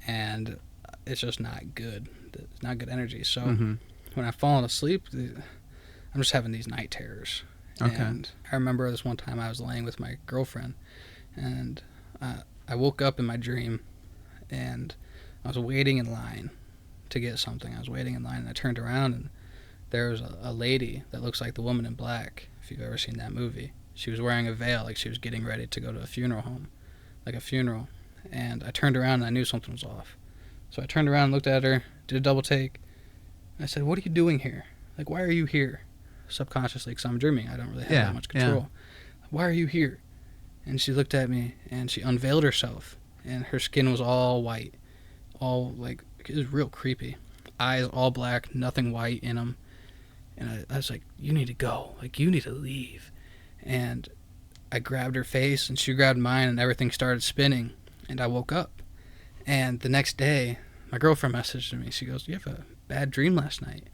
and it's just not good. It's not good energy. So when I've fallen asleep, I'm just having these night terrors. Okay. And I remember this one time I was laying with my girlfriend, and I woke up in my dream, and I was waiting in line to get something. I was waiting in line, and I turned around, and there was a lady that looks like the Woman in Black, if you've ever seen that movie. She was wearing a veil, like she was getting ready to go to a funeral home, like a funeral. And I turned around, and I knew something was off. So I turned around, looked at her, did a double take, and I said, "What are you doing here? Like, why are you here?" Subconsciously, because I'm dreaming. I don't really have that much control. Why are you here? And she looked at me, and she unveiled herself, and her skin was all white, all like, it was real creepy. Eyes all black, nothing white in them. And I was like, "You need to go. Like, you need to leave." And I grabbed her face, and she grabbed mine, and everything started spinning, and I woke up. And the next day, my girlfriend messaged me. She goes, "You have a bad dream last night."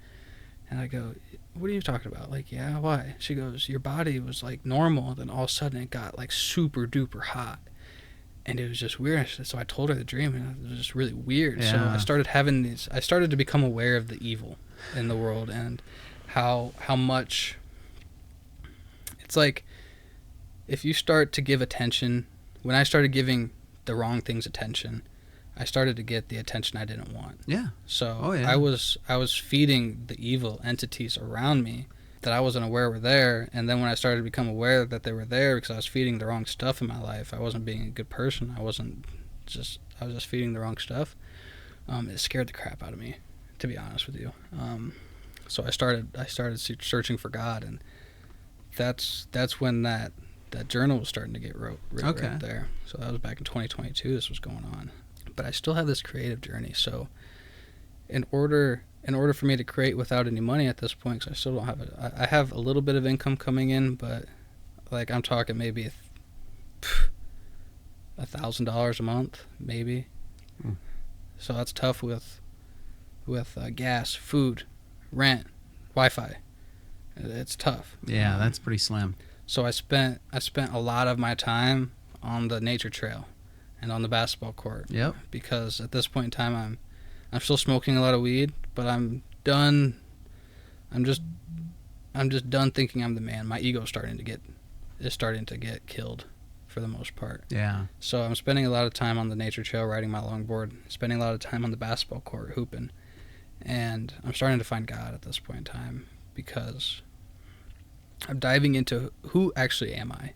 And I go, "What are you talking about?" Like, "Yeah, why?" She goes, "Your body was like normal, then all of a sudden it got like super duper hot." And it was just weird. So I told her the dream, and it was just really weird. Yeah. So I started to become aware of the evil in the world, and how much it's like, if you start to give attention, when I started giving the wrong things attention, I started to get the attention I didn't want. Yeah. So yeah. I was feeding the evil entities around me that I wasn't aware were there, and then when I started to become aware that they were there because I was feeding the wrong stuff in my life, I wasn't being a good person. I was just feeding the wrong stuff. It scared the crap out of me, to be honest with you. So I started searching for God, and that's when that journal was starting to get wrote right there. So that was back in 2022. This was going on, but I still have this creative journey. So in order for me to create without any money at this point, because I still don't have it, I have a little bit of income coming in, but like I'm talking maybe $1,000 a month, maybe. So that's tough with gas, food, rent, Wi-Fi. It's tough. Yeah, that's pretty slim. So I spent a lot of my time on the nature trail and on the basketball court. Yep. Because at this point in time, I'm still smoking a lot of weed, but I'm done. I'm just done thinking I'm the man. My ego is starting to get killed for the most part. Yeah. So I'm spending a lot of time on the nature trail riding my longboard, spending a lot of time on the basketball court hooping, and I'm starting to find God at this point in time because I'm diving into who actually am I.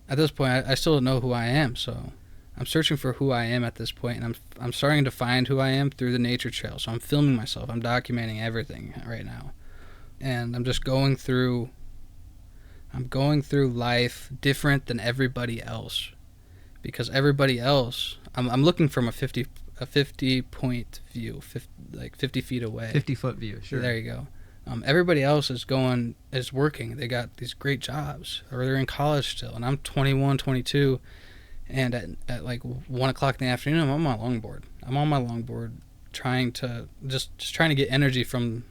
At this point, I still don't know who I am, so I'm searching for who I am at this point, and I'm starting to find who I am through the nature trail. So I'm filming myself. I'm documenting everything right now, and I'm just going through life different than everybody else, because everybody else, I'm looking from a 50 point view, 50 feet away. 50-foot view, sure. There you go. Everybody else is working. They got these great jobs, or they're in college still, and I'm 21, 22, and at like 1 o'clock in the afternoon, I'm on my longboard. Trying to trying to get energy from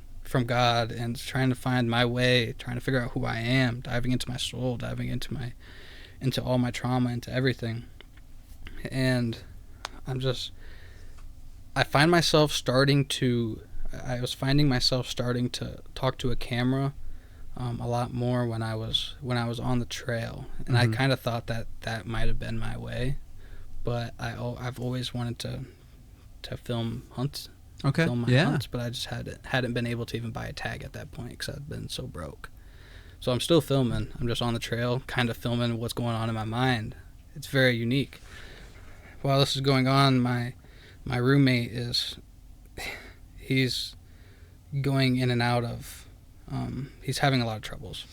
God, and trying to find my way, trying to figure out who I am, diving into my soul, diving into all my trauma, into everything. And I was finding myself starting to talk to a camera a lot more when I was on the trail, and I kind of thought that might have been my way, but I've always wanted to film hunts. Film my hunts, but I just hadn't been able to even buy a tag at that point because I've been so broke. So I'm still filming. I'm just on the trail, kind of filming what's going on in my mind. It's very unique. While this is going on, my roommate he's going in and out of. He's having a lot of troubles.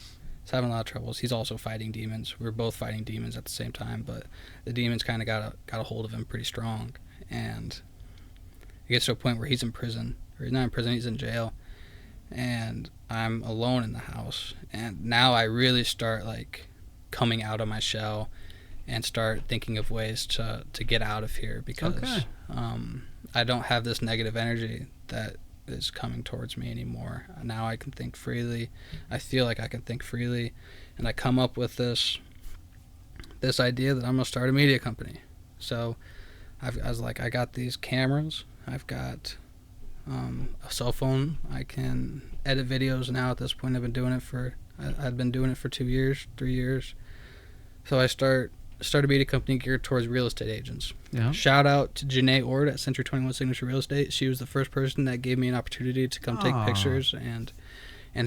He's also fighting demons. We're both fighting demons at the same time, but the demons kind of got a hold of him pretty strong, and it gets to a point where he's in prison, or he's not in prison, he's in jail, and I'm alone in the house. And now I really start like coming out of my shell and start thinking of ways to get out of here, because I don't have this negative energy that is coming towards me anymore. Now I can think freely. I feel like I can think freely, and I come up with this idea that I'm gonna start a media company. So I was like, I got these cameras, I've got a cell phone, I can edit videos now. At this point, I've been doing it for 2 years, 3 years. So I start a media company geared towards real estate agents. Yeah. Shout out to Janae Ord at Century 21 Signature Real Estate. She was the first person that gave me an opportunity to come take pictures and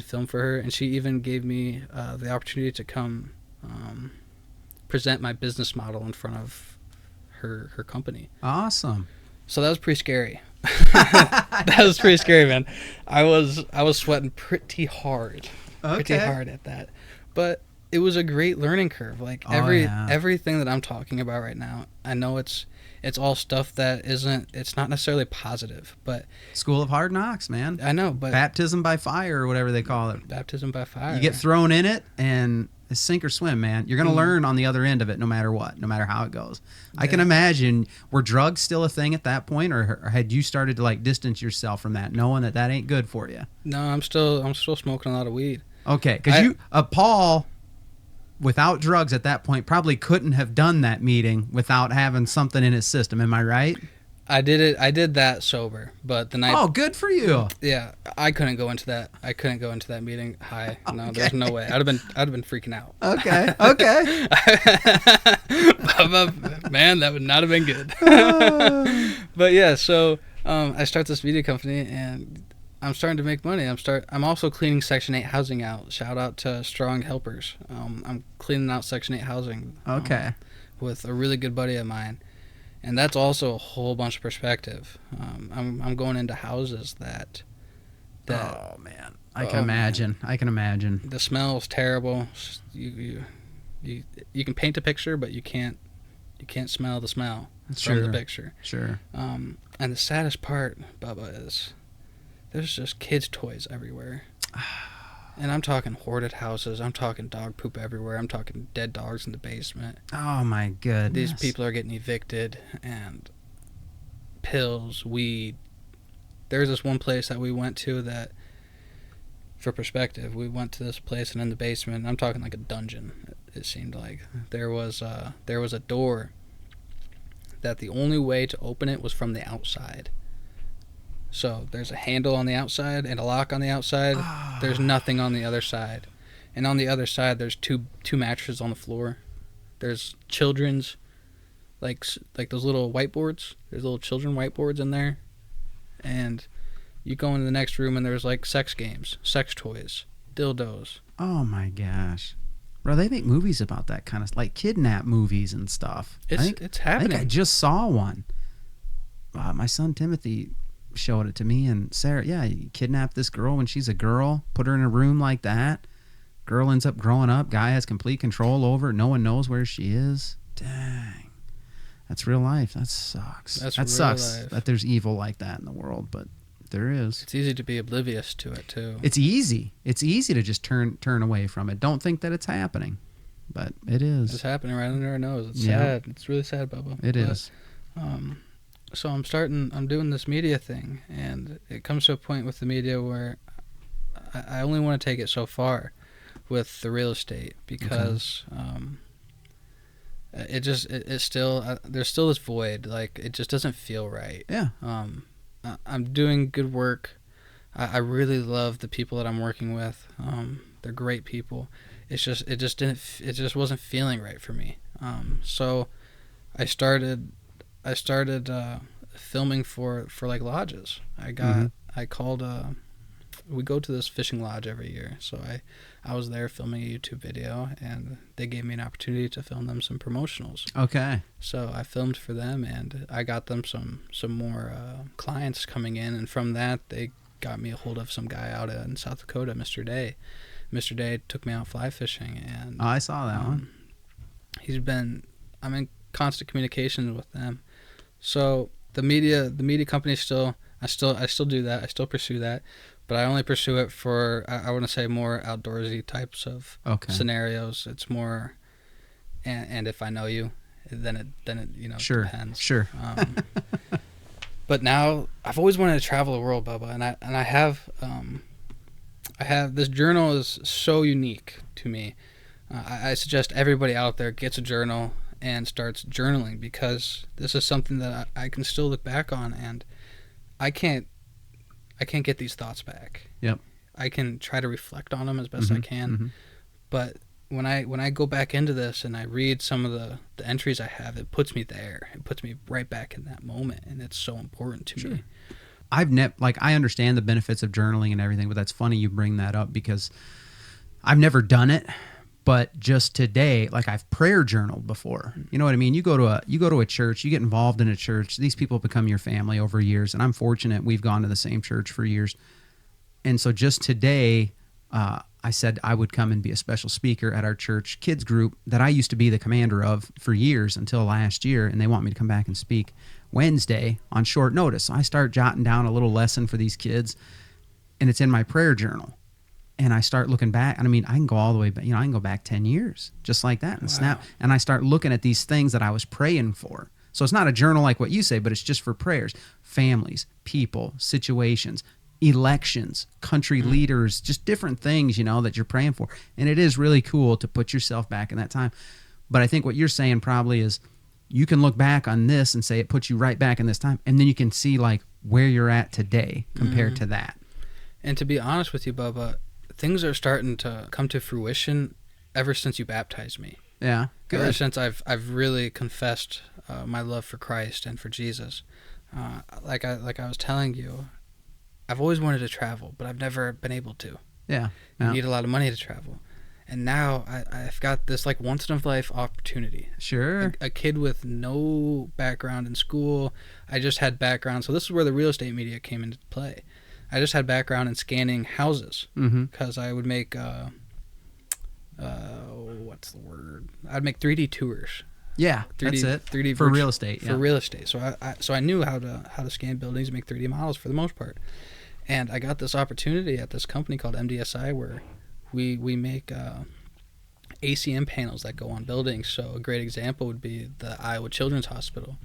film for her. And she even gave me the opportunity to come present my business model in front of her company. Awesome. So that was pretty scary. That was pretty scary, man. I was sweating pretty hard at that. But it was a great learning curve. Like everything that I'm talking about right now, I know it's all stuff that it's not necessarily positive, but School of Hard Knocks, man. I know, but Baptism by fire, or whatever they call it. baptism by fire. You get thrown in it, and it's sink or swim, man. You're going to learn on the other end of it, no matter what, no matter how it goes. I can imagine, were drugs still a thing at that point, or had you started to like distance yourself from that, knowing that ain't good for you? No, I'm still smoking a lot of weed. Okay, because Paul, without drugs at that point, probably couldn't have done that meeting without having something in his system. Am I right? I did that sober, but the night. Oh, good for you. Yeah, I couldn't go into that. Meeting high. No, there's no way. I'd have been freaking out. Okay. Man, that would not have been good. But yeah, so I start this media company, and I'm starting to make money. I'm also cleaning Section 8 housing out. Shout out to Strong Helpers. I'm cleaning out Section 8 housing. Okay. With a really good buddy of mine. And that's also a whole bunch of perspective. I'm going into houses that oh man, I can imagine. I can imagine. The smell is terrible. You can paint a picture, but you can't smell the smell from the picture. Sure. And the saddest part, Bubba, is there's just kids' toys everywhere. And I'm talking hoarded houses. I'm talking dog poop everywhere. I'm talking dead dogs in the basement. Oh, my goodness. These people are getting evicted, and pills, weed. There's this one place that we went to that, for perspective, we went to this place, and in the basement, I'm talking like a dungeon, it seemed like. There was a door that the only way to open it was from the outside. So there's a handle on the outside and a lock on the outside. There's nothing on the other side. And on the other side, there's two mattresses on the floor. There's children's, like those little whiteboards. There's little children whiteboards in there. And you go into the next room, and there's like sex games, sex toys, dildos. Oh my gosh. Bro, they make movies about that kind of, like kidnap movies and stuff. It's happening. I think I just saw one. My son Timothy showed it to me, and Sarah, you kidnap this girl when she's a girl, put her in a room like that. Girl ends up growing up. Guy has complete control over her. No one knows where she is. Dang. That's real life. That sucks. That sucks that there's evil like that in the world, but there is. It's easy to be oblivious to it, too. It's easy. It's easy to just turn away from it. Don't think that it's happening, but it is. It's happening right under our nose. It's sad. It's really sad, Bubba. It is. So I'm doing this media thing, and it comes to a point with the media where I only want to take it so far with the real estate, because it's still there's still this void. Like, it just doesn't feel right. Yeah. I'm doing good work. I really love the people that I'm working with. They're great people. It just wasn't feeling right for me. So I started filming for like lodges. I called we go to this fishing lodge every year. So I was there filming a YouTube video, and they gave me an opportunity to film them some promotionals. Okay. So I filmed for them, and I got them some more clients coming in, and from that they got me a hold of some guy out in South Dakota, Mr. Day. Mr. Day took me out fly fishing, and Oh, I saw that one. I'm in constant communication with them. So the media company I still do that. I still pursue that, but I only pursue it for I want to say more outdoorsy types of scenarios. It's more, and if I know you, then it Sure. depends. Sure. But now I've always wanted to travel the world, Bubba, and I have this journal is so unique to me. I suggest everybody out there gets a journal and starts journaling, because this is something that I can still look back on, and I can't get these thoughts back. Yep. I can try to reflect on them as best I can, but when I go back into this and I read some of the entries I have, it puts me there. It puts me right back in that moment, and it's so important to me. I understand the benefits of journaling and everything, but that's funny you bring that up, because I've never done it. But just today, like, I've prayer journaled before. You know what I mean? You go to a church, you get involved in a church. These people become your family over years, and I'm fortunate we've gone to the same church for years. And so just today, I said I would come and be a special speaker at our church kids group that I used to be the commander of for years until last year, and they want me to come back and speak Wednesday on short notice. So I start jotting down a little lesson for these kids, and it's in my prayer journal. And I start looking back, and I mean, I can go all the way back, I can go back 10 years, just like that, and snap. And I start looking at these things that I was praying for. So it's not a journal like what you say, but it's just for prayers, families, people, situations, elections, country leaders, just different things, that you're praying for. And it is really cool to put yourself back in that time. But I think what you're saying probably is you can look back on this and say it puts you right back in this time, and then you can see like where you're at today compared to that. And to be honest with you, Bubba, things are starting to come to fruition ever since you baptized me. Yeah, good. Ever since I've really confessed my love for Christ and for Jesus. Like I was telling you, I've always wanted to travel, but I've never been able to. Yeah. You need a lot of money to travel. And now I've got this like once in a life opportunity. Sure. A kid with no background in school. I just had background. So this is where the real estate media came into play. I just had background in scanning houses because I would make, what's the word? I'd make 3D tours. Yeah, 3D, that's it. 3D for real estate. For real estate. So I knew how to scan buildings and make 3D models for the most part. And I got this opportunity at this company called MDSI where we make ACM panels that go on buildings. So a great example would be the Iowa Children's Hospital.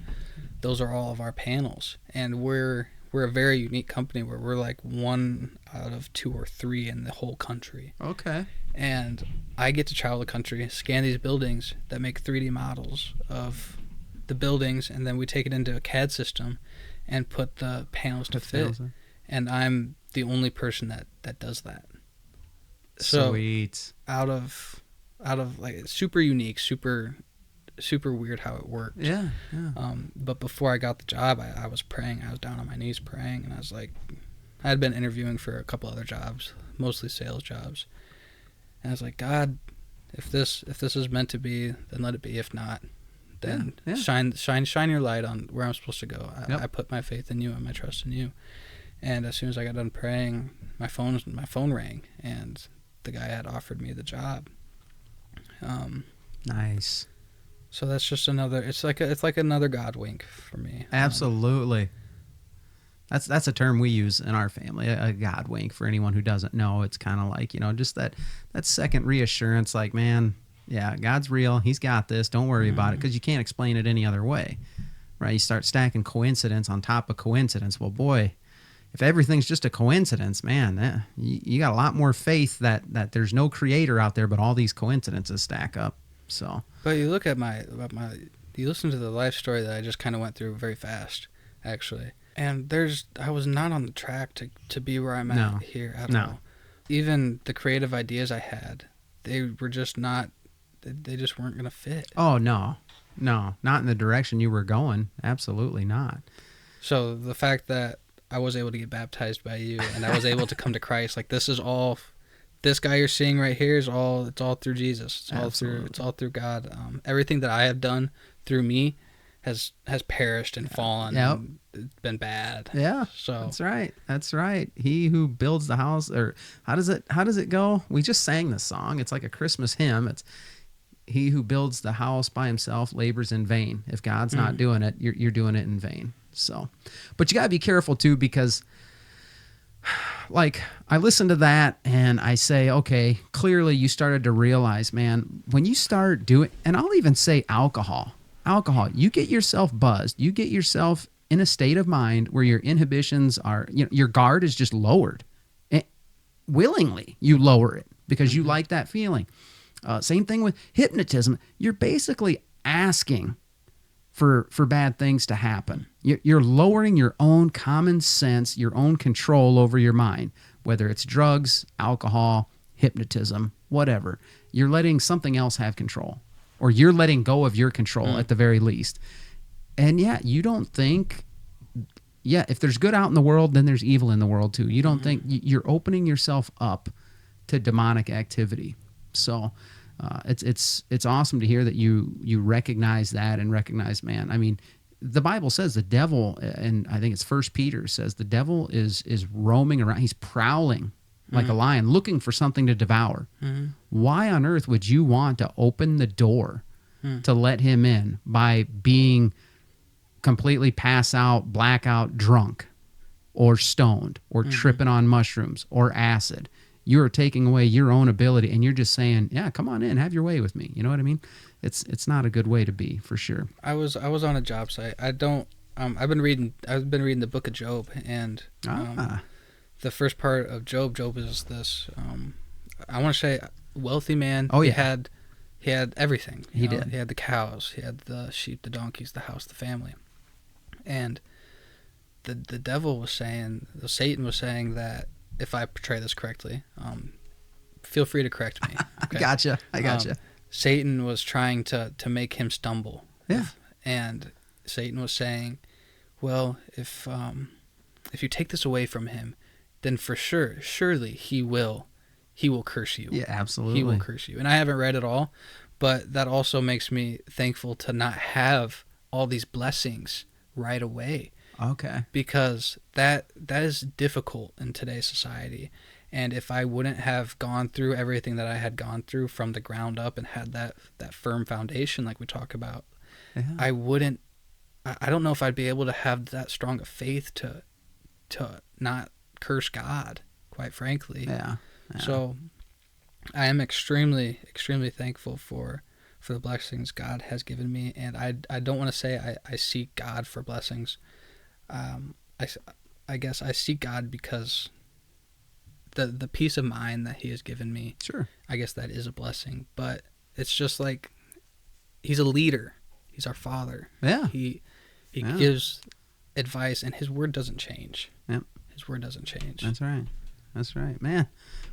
Those are all of our panels, and we're a very unique company where we're like 1 out of 2 or 3 in the whole country. Okay. And I get to travel the country, scan these buildings that make 3D models of the buildings, and then we take it into a CAD system and put the panels to fit. And I'm the only person that does that. So Sweet. Out of like it's super unique, super weird how it worked. Yeah. But before I got the job, I was praying. I was down on my knees praying, and I was like, I had been interviewing for a couple other jobs, mostly sales jobs. And I was like, God, if this is meant to be, then let it be. If not, then shine your light on where I'm supposed to go. I put my faith in you and my trust in you. And as soon as I got done praying, my phone rang, and the guy had offered me the job. Nice. So that's just another. It's like another God wink for me. Absolutely. That's a term we use in our family, a God wink. For anyone who doesn't know, it's kind of like, just that second reassurance, like, man, yeah, God's real. He's got this. Don't worry about it, because you can't explain it any other way, right? You start stacking coincidence on top of coincidence. Well, boy, if everything's just a coincidence, man, you got a lot more faith that there's no creator out there, but all these coincidences stack up. So, but you look at you listen to the life story that I just kind of went through very fast, actually. And I was not on the track to be where I'm at here at all. Even the creative ideas I had, they were just not, they just weren't going to fit. Oh, no, not in the direction you were going. Absolutely not. So the fact that I was able to get baptized by you, and I was able to come to Christ. Like, this guy you're seeing right here it's all through Jesus. It's all through God. Everything that I have done through me has perished and fallen. Yep. And it's been bad. Yeah. So That's right. He who builds the house, or how does it go? We just sang this song. It's like a Christmas hymn. It's he who builds the house by himself labors in vain. If God's not doing it, you're doing it in vain. So, but you got to be careful too, because like I listen to that and I say, okay, clearly you started to realize, man, when you start doing, and I'll even say alcohol, you get yourself buzzed, you get yourself in a state of mind where your inhibitions are, your guard is just lowered. And willingly you lower it because you like that feeling. Same thing with hypnotism. You're basically asking for bad things to happen. You're lowering your own common sense, your own control over your mind, whether it's drugs, alcohol, hypnotism, whatever. You're letting something else have control, or you're letting go of your control at the very least. And you don't think, if there's good out in the world, then there's evil in the world too. You don't think you're opening yourself up to demonic activity. So it's awesome to hear that you recognize that and recognize, man. I mean, the Bible says the devil, and I think it's 1 Peter says the devil is roaming around. He's prowling like a lion, looking for something to devour. Why on earth would you want to open the door to let him in by being completely pass out, blackout, drunk, or stoned, or tripping on mushrooms or acid? You are taking away your own ability, and you're just saying, "Yeah, come on in, have your way with me." You know what I mean? It's not a good way to be, for sure. I was on a job site. I've been reading the book of Job, and the first part of Job is this. I want to say wealthy man. Oh, he yeah. he had everything. He did. He had the cows. He had the sheep, the donkeys, the house, the family, and the devil was saying, Satan was saying that. If I portray this correctly, feel free to correct me. Okay? I gotcha. Satan was trying to make him stumble. Yeah. And Satan was saying, well, if you take this away from him, then for surely he will curse you. Yeah, absolutely. He will curse you. And I haven't read it all, but that also makes me thankful to not have all these blessings right away. Okay. Because that is difficult in today's society. And if I wouldn't have gone through everything that I had gone through from the ground up and had that firm foundation like we talk about, I don't know if I'd be able to have that strong of faith to not curse God, quite frankly. Yeah. So I am extremely, extremely thankful for the blessings God has given me. And I don't want to say I seek God for blessings. I guess I seek God because the peace of mind that he has given me, sure, I guess that is a blessing, but it's just like he's a leader. He's our father. Yeah. He gives advice, and his word doesn't change. Yep. His word doesn't change. That's right. Man,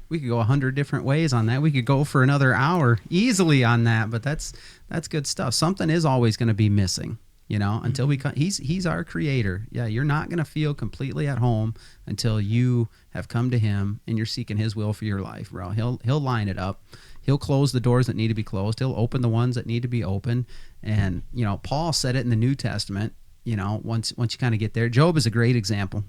we could go 100 different ways on that. We could go for another hour easily on that, but that's good stuff. Something is always going to be missing. Until we come, he's our creator. Yeah, you're not going to feel completely at home until you have come to him and you're seeking his will for your life, bro. He'll line it up. He'll close the doors that need to be closed. He'll open the ones that need to be open. And, Paul said it in the New Testament, once you kind of get there. Job is a great example,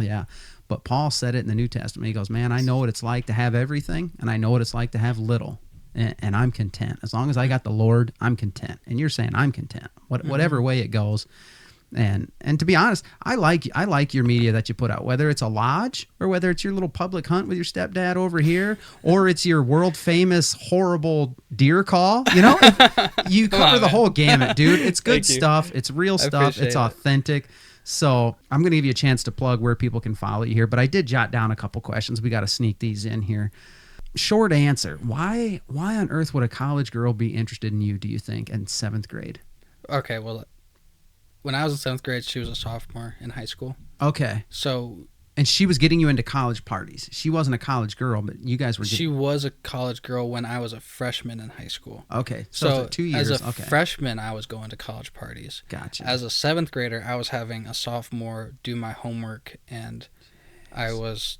yeah. But Paul said it in the New Testament. He goes, man, I know what it's like to have everything, and I know what it's like to have little. And I'm content. As long as I got the Lord, I'm content. And you're saying I'm content, whatever way it goes. And to be honest, I like your media that you put out, whether it's a lodge or whether it's your little public hunt with your stepdad over here, or it's your world famous horrible deer call. You cover the whole gamut, dude. It's good stuff. It's real stuff. It's authentic. So I'm going to give you a chance to plug where people can follow you here, but I did jot down a couple questions. We got to sneak these in here. Short answer. Why on earth would a college girl be interested in you, do you think, in 7th grade? Okay, well, when I was in 7th grade, she was a sophomore in high school. Okay. So And she was getting you into college parties. She wasn't a college girl, but you guys were getting... She was a college girl when I was a freshman in high school. Okay. So 2 years. as a freshman, I was going to college parties. Gotcha. As a 7th grader, I was having a sophomore do my homework, and I was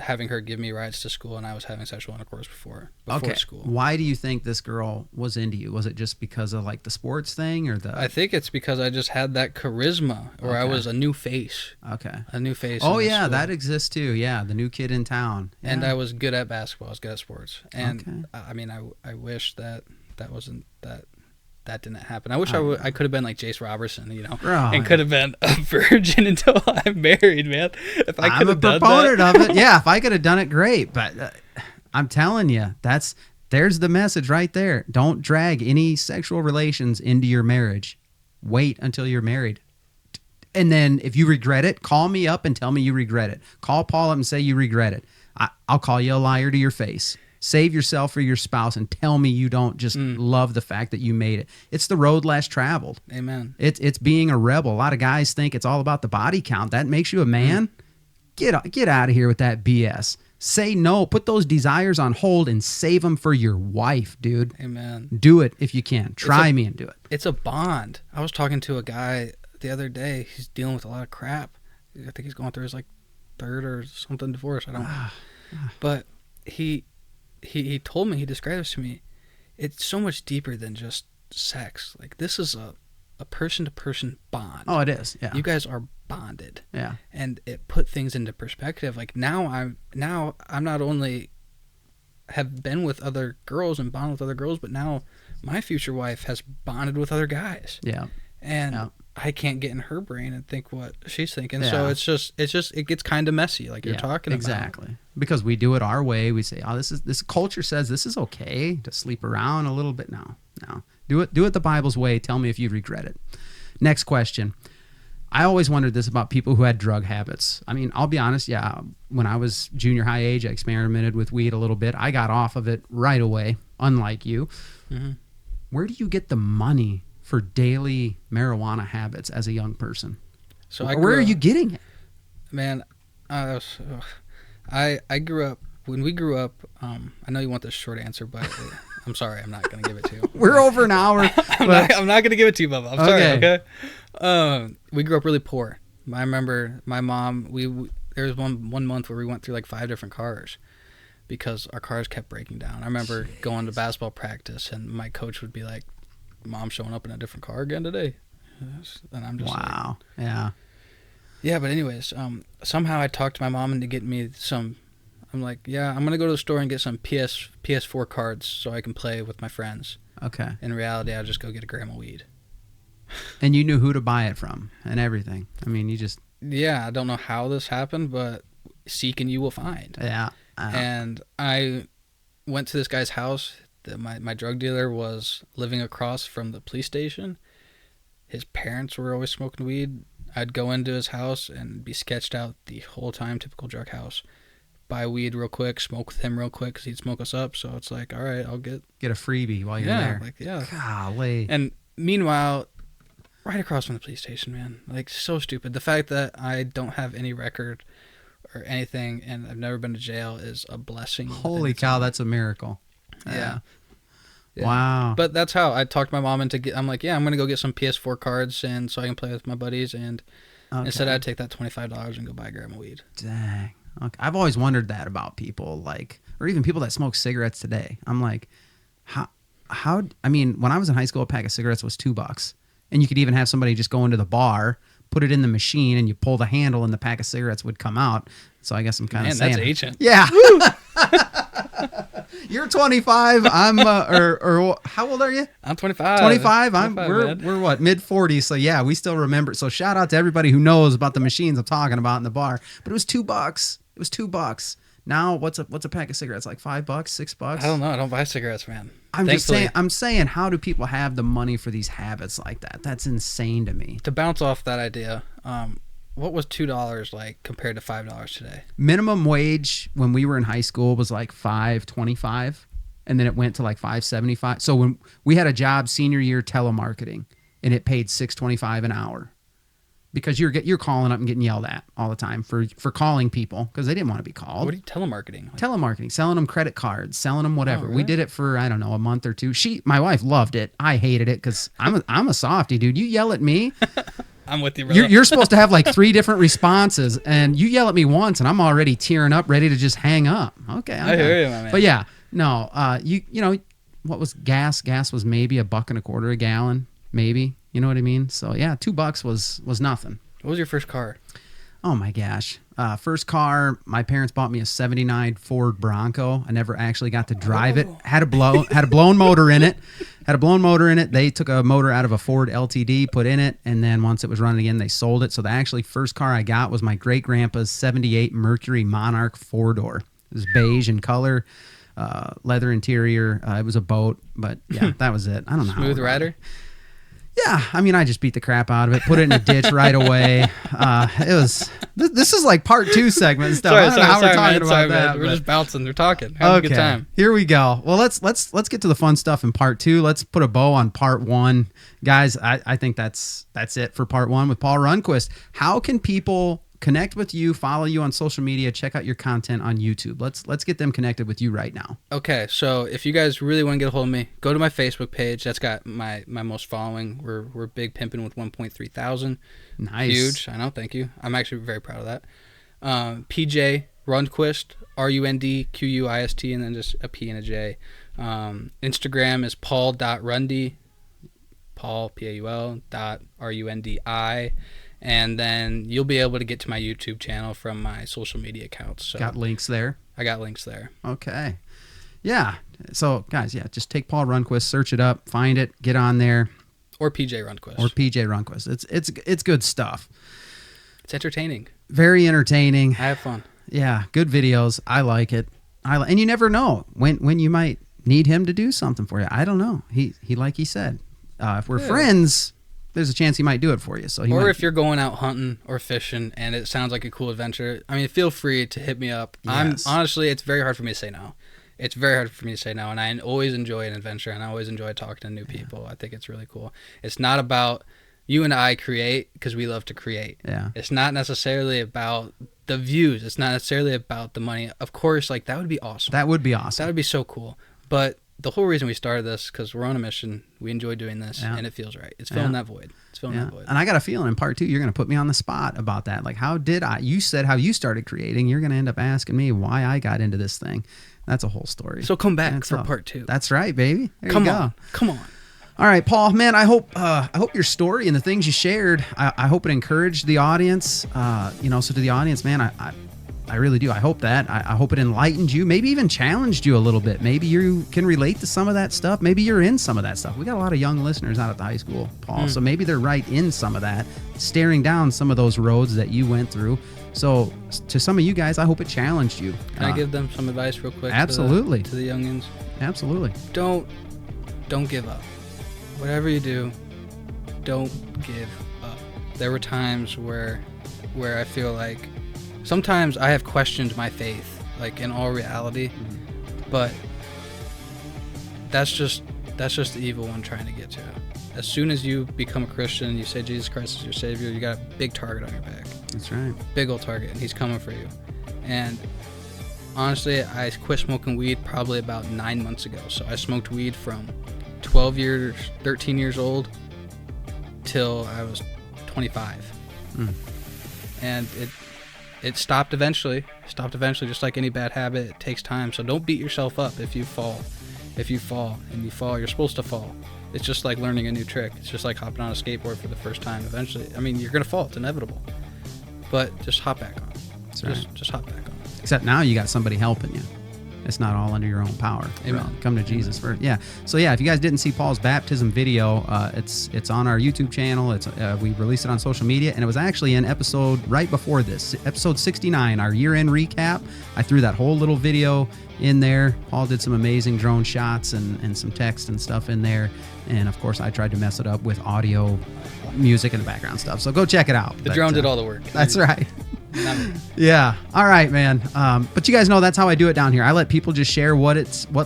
having her give me rides to school, and I was having sexual intercourse before school. Why do you think this girl was into you? Was it just because of like the sports thing or the... I think it's because I just had that charisma, or I was a new face. Okay. A new face. Oh, in the yeah, school. that exists too. Yeah, the new kid in town. Yeah. And I was good at basketball. I was good at sports. And Okay. I mean, I wish that wasn't that didn't happen. I wish I could have been like Jace Robertson, you know, and could have been a virgin until I'm married, man. If I could have done that. I'm a proponent of it. Yeah, if I could have done it, great. But I'm telling you, there's the message right there. Don't drag any sexual relations into your marriage. Wait until you're married. And then if you regret it, call me up and tell me you regret it. Call Paul up and say you regret it. I'll call you a liar to your face. Save yourself for your spouse and tell me you don't just love the fact that you made it. It's the road less traveled. Amen. It's being a rebel. A lot of guys think it's all about the body count. That makes you a man. Get out of here with that BS. Say no. Put those desires on hold and save them for your wife, dude. Amen. Do it if you can. Try me and do it. It's a bond. I was talking to a guy the other day. He's dealing with a lot of crap. I think he's going through his like 3rd or something divorce. I don't know. But he told me, he described this to me, it's so much deeper than just sex. Like, this is a person-to-person bond. Oh, it is. Yeah. You guys are bonded. Yeah. And it put things into perspective. Like, now I'm not only have been with other girls and bonded with other girls, but now my future wife has bonded with other guys. Yeah. And I can't get in her brain and think what she's thinking. Yeah. So it gets kind of messy, like you're talking about. Exactly. Because we do it our way. We say, oh, this culture says this is okay to sleep around a little bit. No. Do it the Bible's way. Tell me if you regret it. Next question. I always wondered this about people who had drug habits. I mean, I'll be honest. Yeah. When I was junior high age, I experimented with weed a little bit. I got off of it right away, unlike you. Mm-hmm. Where do you get the money for daily marijuana habits as a young person? So where are you getting it? Man, I grew up, when we grew up, I know you want this short answer, but I'm sorry, I'm not going to give it to you. We're over an hour. I'm not going to give it to you, Bubba. I'm sorry, okay? We grew up really poor. I remember my mom, there was one month where we went through like 5 different cars because our cars kept breaking down. I remember going to basketball practice and my coach would be like, Mom showing up in a different car again today. And I'm just wow. Like, yeah, but anyways, somehow I talked to my mom into getting me some. I'm like, yeah, I'm gonna go to the store and get some PS4 cards so I can play with my friends. Okay. In reality, I'll just go get a gram of weed. And you knew who to buy it from and everything. I mean, you just... Yeah, I don't know how this happened, but seek and you will find. Yeah. And I went to this guy's house. My drug dealer was living across from the police station. His parents were always smoking weed. I'd go into his house and be sketched out the whole time, typical drug house. Buy weed real quick, smoke with him real quick because he'd smoke us up. So it's like, all right, I'll get a freebie while you're there. Like, yeah. Golly. And meanwhile, right across from the police station, man. Like, so stupid. The fact that I don't have any record or anything and I've never been to jail is a blessing. Holy cow, that's a miracle. Yeah. Wow. But that's how I talked my mom into I'm like, yeah, I'm going to go get some PS4 cards and so I can play with my buddies. And instead I'd take that $25 and go buy a gram of weed. Dang. Okay. I've always wondered that about people, like, or even people that smoke cigarettes today. I'm like, how, I mean, when I was in high school, a pack of cigarettes was $2. And you could even have somebody just go into the bar, put it in the machine, and you pull the handle and the pack of cigarettes would come out. So I guess I'm kind of saying. That's ancient. Yeah. You're 25. I'm or how old are you? I'm 25. 25. We're what, mid 40s. So yeah, we still remember. So shout out to everybody who knows about the machines I'm talking about in the bar. But it was $2. It was $2. Now what's a pack of cigarettes, like $5, $6? I don't know. I don't buy cigarettes, man. I'm saying, how do people have the money for these habits like that? That's insane to me. To bounce off that idea, what was $2 like compared to $5 today? Minimum wage when we were in high school was like $5.25, and then it went to like $5.75. So when we had a job senior year telemarketing, and it paid $6.25 an hour, because you're calling up and getting yelled at all the time for calling people because they didn't want to be called. What are you telemarketing? Telemarketing, selling them credit cards, selling them whatever. Oh, really? We did it for, I don't know, a month or two. My wife loved it. I hated it because I'm a softie, dude. You yell at me. I'm with you, brother. You're supposed to have like 3 different responses, and you yell at me once, and I'm already tearing up, ready to just hang up. Okay, I hear you, my man. But yeah, no, you know, what was gas? Gas was maybe $1.25 a gallon, maybe. You know what I mean? So yeah, $2 was nothing. What was your first car? Oh my gosh. First car, my parents bought me a 79 Ford Bronco. I never actually got to drive it. Had a blown motor in it. They took a motor out of a Ford LTD, put in it, and then once it was running again, they sold it. So the actually first car I got was my great grandpa's 78 Mercury Monarch 4-door. It was beige in color, leather interior. It was a boat, but yeah, that was it. I don't know. Smooth rider? Yeah, I mean, I just beat the crap out of it, put it in a ditch right away. It was. This is like part 2 segment stuff. I don't know how we're talking about that. Man. We're just bouncing. We're talking. Having a good time. Here we go. Well, let's get to the fun stuff in part 2. Let's put a bow on part 1, guys. I think that's it for part 1 with Paul Rundquist. How can people connect with you, follow you on social media, check out your content on YouTube? Let's get them connected with you right now. Okay, so if you guys really want to get a hold of me, go to my Facebook page. That's got my most following. We're big pimping with 1.3 thousand. Nice. Huge. I know, thank you. I'm actually very proud of that. PJ Rundquist, Rundquist, and then just a P and a J. Instagram is paul.rundy, Paul, Paul, .rundi. And then you'll be able to get to my YouTube channel from my social media accounts. So got links there? I got links there. Okay. Yeah. So, guys, yeah, just take Paul Rundquist, search it up, find it, get on there. Or PJ Rundquist. It's good stuff. It's entertaining. Very entertaining. I have fun. Yeah, good videos. I like it. And you never know when you might need him to do something for you. I don't know. He like he said, if we're friends, there's a chance he might do it for you. So if you're going out hunting or fishing and it sounds like a cool adventure, I mean, feel free to hit me up. Yes. Honestly, it's very hard for me to say no. It's very hard for me to say no, and I always enjoy an adventure, and I always enjoy talking to new people. I think it's really cool. It's not about you and I create because we love to create. Yeah. It's not necessarily about the views. It's not necessarily about the money. Of course, like that would be awesome. That would be awesome. That would be so cool. But the whole reason we started this because we're on a mission. We enjoy doing this, and it feels right. It's filling that void. That void. And I got a feeling in part 2 you're going to put me on the spot about that. Like, how did I? You said how you started creating. You're going to end up asking me why I got into this thing. That's a whole story. So come back for part 2. That's right, baby. Come on. All right, Paul, man, I hope your story and the things you shared, I hope it encouraged the audience. So to the audience, man, I really do. I hope that. I hope it enlightened you, maybe even challenged you a little bit. Maybe you can relate to some of that stuff. Maybe you're in some of that stuff. We got a lot of young listeners out at the high school, Paul, so maybe they're right in some of that, staring down some of those roads that you went through. So to some of you guys, I hope it challenged you. Can I give them some advice real quick? Absolutely. To the youngins? Absolutely. Don't give up. Whatever you do, don't give up. There were times where I feel like sometimes I have questioned my faith, like in all reality, but that's just the evil one trying to get to. As soon as you become a Christian, you say Jesus Christ is your Savior, you got a big target on your back. That's right. Big old target, and he's coming for you. And honestly, I quit smoking weed probably about 9 months ago. So I smoked weed from 13 years old till I was 25. And it stopped eventually, just like any bad habit. It takes time. So don't beat yourself up if you fall. If you fall, you're supposed to fall. It's just like learning a new trick. It's just like hopping on a skateboard for the first time. Eventually, I mean, you're going to fall. It's inevitable. But just hop back on. Just hop back on. Except now you got somebody helping you. It's not all under your own power. Amen. Come to Jesus first. Yeah. So yeah, if you guys didn't see Paul's baptism video, it's on our YouTube channel. We released it on social media, and it was actually an episode right before this, episode 69, our year-end recap. I threw that whole little video in there. Paul did some amazing drone shots and some text and stuff in there. And of course, I tried to mess it up with audio, music, and the background stuff. So go check it out. The drone did all the work. That's right. Yeah. All right, man. But you guys know that's how I do it down here. I let people just share what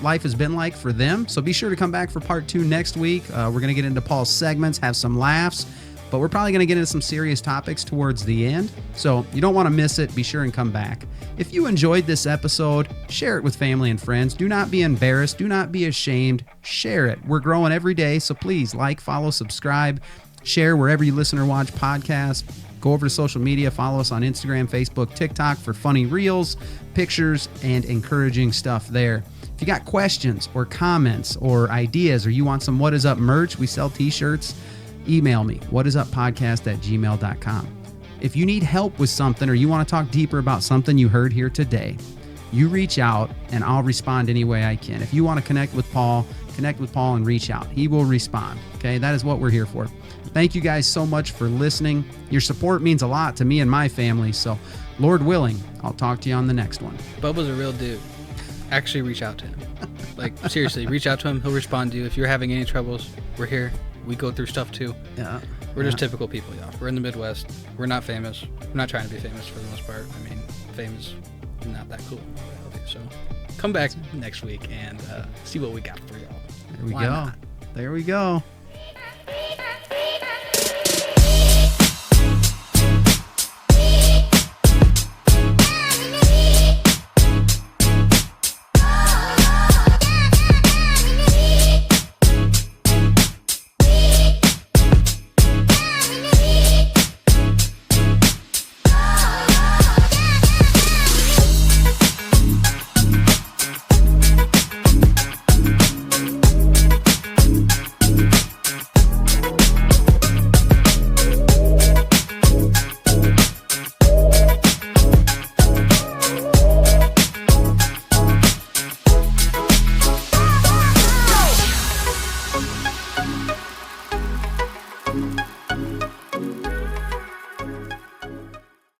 life has been like for them. So be sure to come back for part 2 next week. We're going to get into Paul's segments, have some laughs. but we're probably going to get into some serious topics towards the end. So you don't want to miss it. Be sure and come back. If you enjoyed this episode, share it with family and friends. Do not be embarrassed. Do not be ashamed. Share it. We're growing every day, so please like, follow, subscribe, share wherever you listen or watch podcasts. Go over to social media. Follow us on Instagram, Facebook, TikTok for funny reels, pictures, and encouraging stuff there. If you got questions or comments or ideas, or you want some What Is Up merch, we sell t-shirts, email me, whatisuppodcast@gmail.com. If you need help with something or you want to talk deeper about something you heard here today, you reach out and I'll respond any way I can. If you want to connect with Paul and reach out. He will respond. Okay, that is what we're here for. Thank you guys so much for listening. Your support means a lot to me and my family. So, Lord willing, I'll talk to you on the next one. Bubba's a real dude. Actually, reach out to him. Like, seriously, reach out to him. He'll respond to you. If you're having any troubles, we're here. We go through stuff too. Yeah. We're just typical people, y'all. We're in the Midwest. We're not famous. We're not trying to be famous for the most part. I mean, fame is not that cool in reality. So come back next week and see what we got for y'all. There we Why go. not? There we go.